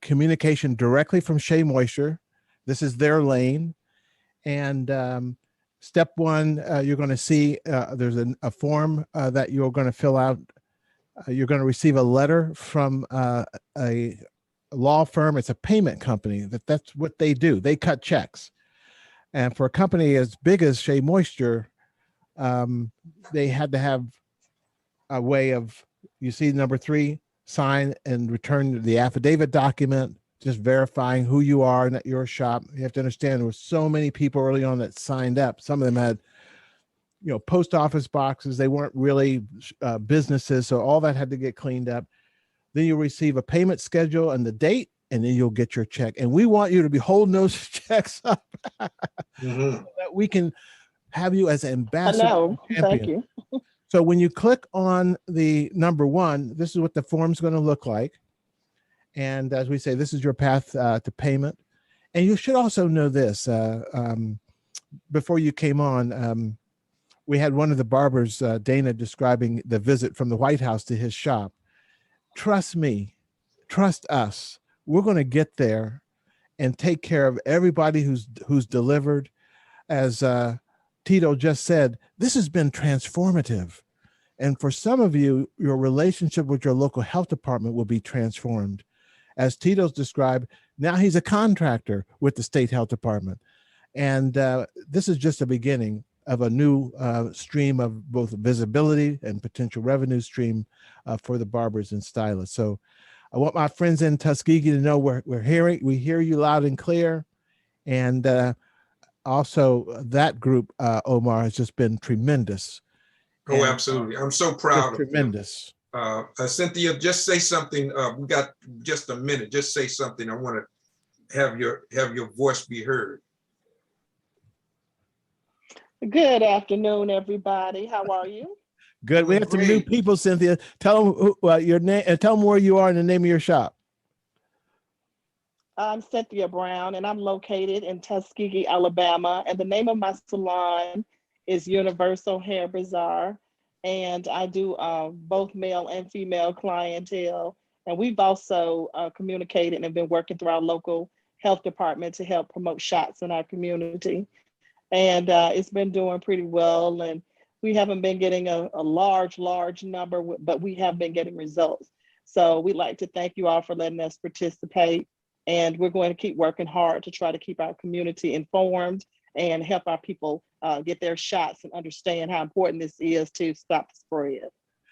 communication directly from Shea Moisture. This is their lane. And step one, you're going to see there's a form that you're going to fill out. You're going to receive a letter from a law firm. It's a payment company. That's what they do. They cut checks. And for a company as big as Shea Moisture, they had to have a way of, you see number 3, sign and return the affidavit document, just verifying who you are and at your shop. You have to understand there were so many people early on that signed up. Some of them had post office boxes. They weren't really businesses. So all that had to get cleaned up. Then you'll receive a payment schedule and the date, and then you'll get your check. And we want you to be holding those checks up so that we can have you as ambassador. Hello, thank you. So when you click on the number 1, this is what the form's going to look like. And as we say, this is your path to payment. And you should also know this, before you came on, we had one of the barbers, Dana, describing the visit from the White House to his shop. Trust me, trust us. We're going to get there and take care of everybody who's delivered. As Tito just said, this has been transformative. And for some of you, your relationship with your local health department will be transformed. As Tito's described, now he's a contractor with the state health department. And this is just a beginning of a new stream of both visibility and potential revenue stream for the barbers and stylists. So I want my friends in Tuskegee to know we hear you loud and clear. And also that group, Omar, has just been tremendous. Oh, absolutely. I'm so proud of tremendous. Cynthia, just say something. We got just a minute. Just say something. I want to have your voice be heard. Good afternoon, everybody. How are you? Good. We have some new people, Cynthia. Tell them your name and tell them where you are and the name of your shop. I'm Cynthia Brown, and I'm located in Tuskegee, Alabama. And the name of my salon is Universal Hair Bazaar. And I do both male and female clientele. And we've also communicated and been working through our local health department to help promote shots in our community. And it's been doing pretty well. And we haven't been getting a large number, but we have been getting results. So we'd like to thank you all for letting us participate. And we're going to keep working hard to try to keep our community informed and help our people get their shots and understand how important this is to stop the spread.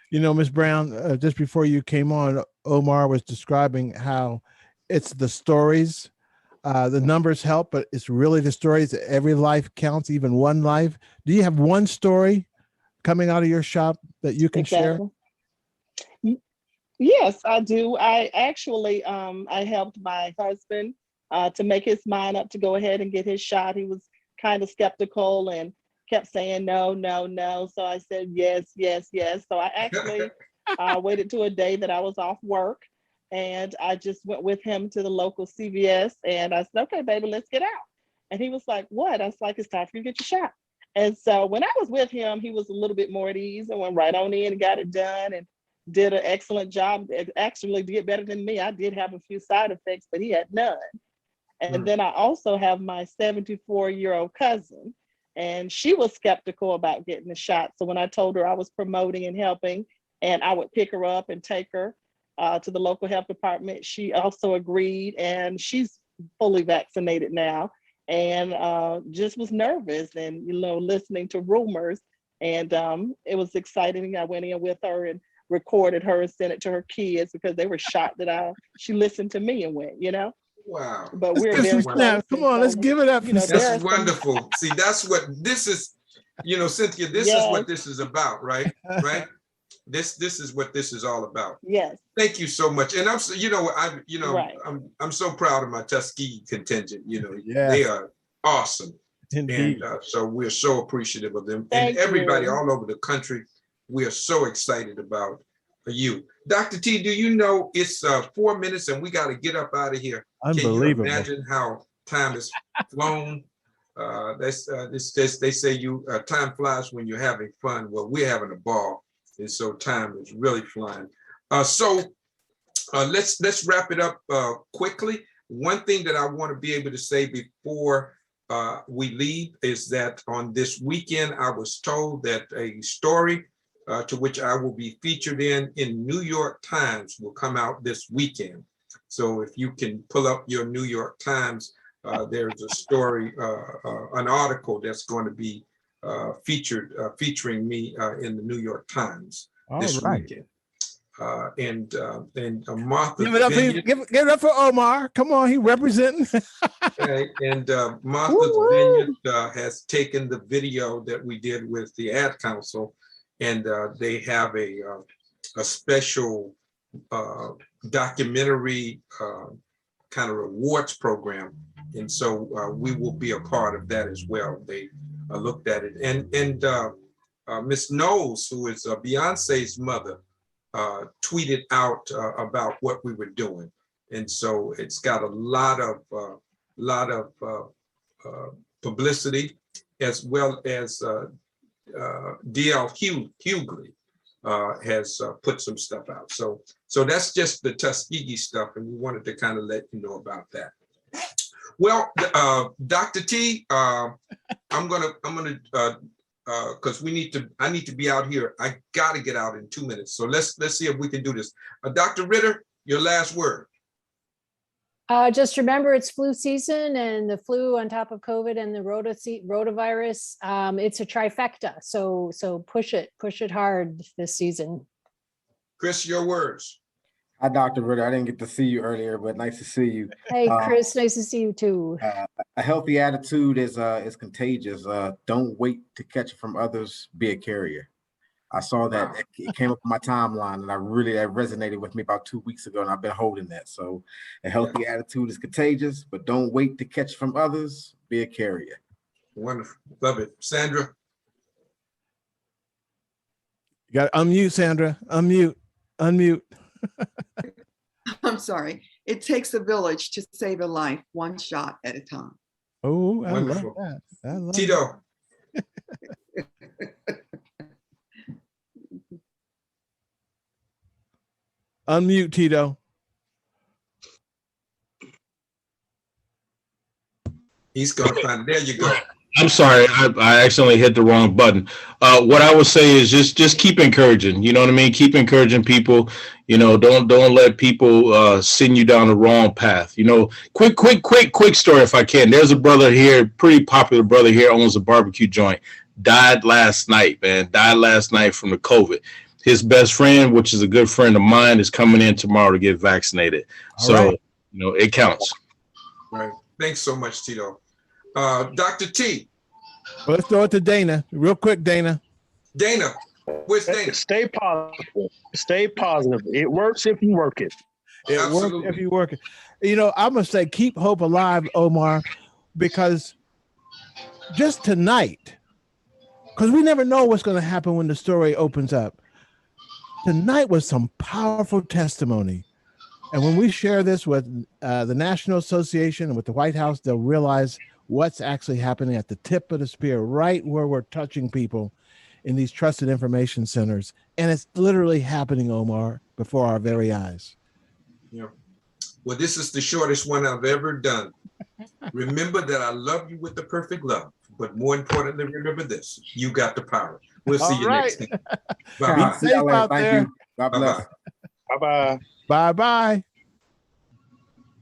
You know, Ms. Brown, just before you came on, Omar was describing how it's the stories, the numbers help, but it's really the stories. Every life counts, even one life. Do you have one story coming out of your shop that you can share? Yes, I do. I actually, I helped my husband to make his mind up to go ahead and get his shot. He was kind of skeptical and kept saying no, no, no. So I said yes, yes, yes. So I actually waited to a day that I was off work, and I just went with him to the local CVS, and I said, okay, baby, let's get out. And he was like, what? I was like, it's time for you to get your shot. And so when I was with him, he was a little bit more at ease and went right on in and got it done and did an excellent job. It actually did better than me. I did have a few side effects, but he had none. And then I also have my 74-year-old cousin, and she was skeptical about getting the shot. So when I told her I was promoting and helping, and I would pick her up and take her to the local health department, she also agreed, and she's fully vaccinated now, and just was nervous and, you know, listening to rumors. And it was exciting. I went in with her and recorded her and sent it to her kids because they were shocked that she listened to me and went, you know. Wow. But we're very close. Come on, let's give it up. You know, that's wonderful. See, that's what this is, you know, Cynthia, this is what this is about, right? Right? This is what this is all about. Yes. Thank you so much. And I'm so, right. I'm so proud of my Tuskegee contingent. You know, Yeah. They are awesome. Indeed. And so we're so appreciative of them. Thank and everybody you. all over the country, we are so excited about you. Dr. T, do you know it's 4 minutes and we got to get up out of here? Unbelievable. Can you imagine how time has flown? They say time flies when you're having fun. Well, we're having a ball, and so time is really flying. So let's wrap it up quickly. One thing that I want to be able to say before we leave is that on this weekend, I was told that a story to which I will be featured in New York Times will come out this weekend. So if you can pull up your New York Times, there's a story, an article that's going to be featuring me in the New York Times this weekend. And Martha, give it up for Omar. Come on, he representing. and Martha's Vineyard has taken the video that we did with the Ad Council, and they have a special documentary kind of rewards program, and so we will be a part of that as well. They looked at it, and Miss Knowles, who is Beyonce's mother, tweeted out about what we were doing, and so it's got a lot of publicity, as well as D.L. Hughley has put some stuff out. So that's just the Tuskegee stuff, and we wanted to kind of let you know about that. Well, Dr. T, I'm gonna because I need to be out here. I got to get out in 2 minutes. So let's see if we can do this. Dr. Ritter, your last word. Just remember, it's flu season, and the flu on top of COVID and the rotavirus, it's a trifecta. So push it hard this season. Chris, your words. Hi, Dr. Ritter. I didn't get to see you earlier, but nice to see you. Hey, Chris, nice to see you too. A healthy attitude is contagious. Don't wait to catch it from others. Be a carrier. I saw that it came up on my timeline, and that resonated with me about 2 weeks ago, and I've been holding that. So a healthy attitude is contagious, but don't wait to catch it from others. Be a carrier. Wonderful. Love it. Sandra. You got to unmute, Sandra. Unmute. I'm sorry. It takes a village to save a life, one shot at a time. Oh, I Wonderful. love that. I love Tito. Unmute, Tito. He's gonna find. There you go. I'm sorry, I accidentally hit the wrong button. What I would say is just keep encouraging. You know what I mean? Keep encouraging people. You know, don't let people send you down the wrong path. You know, quick story if I can. There's a brother here, pretty popular brother here, owns a barbecue joint. Died last night, man. Died last night from the COVID. His best friend, which is a good friend of mine, is coming in tomorrow to get vaccinated. So, you know, it counts. Right. Thanks so much, Tito. Dr. T. Well, let's throw it to Dana. Real quick, Dana. Dana, where's Dana? Stay positive. Stay positive. It works if you work it. It Absolutely. works if you work it. You know, I'm going to say keep hope alive, Omar, because just tonight, because we never know what's going to happen when the story opens up. Tonight was some powerful testimony. And when we share this with the National Association and with the White House, they'll realize what's actually happening at the tip of the spear, right where we're touching people in these trusted information centers. And it's literally happening, Omar, before our very eyes. Yeah. Well, this is the shortest one I've ever done. Remember that I love you with the perfect love, but more importantly, remember this: you got the power. We'll see you next time. Bye-bye. Be safe out there. God bless. Bye-bye. Bye-bye.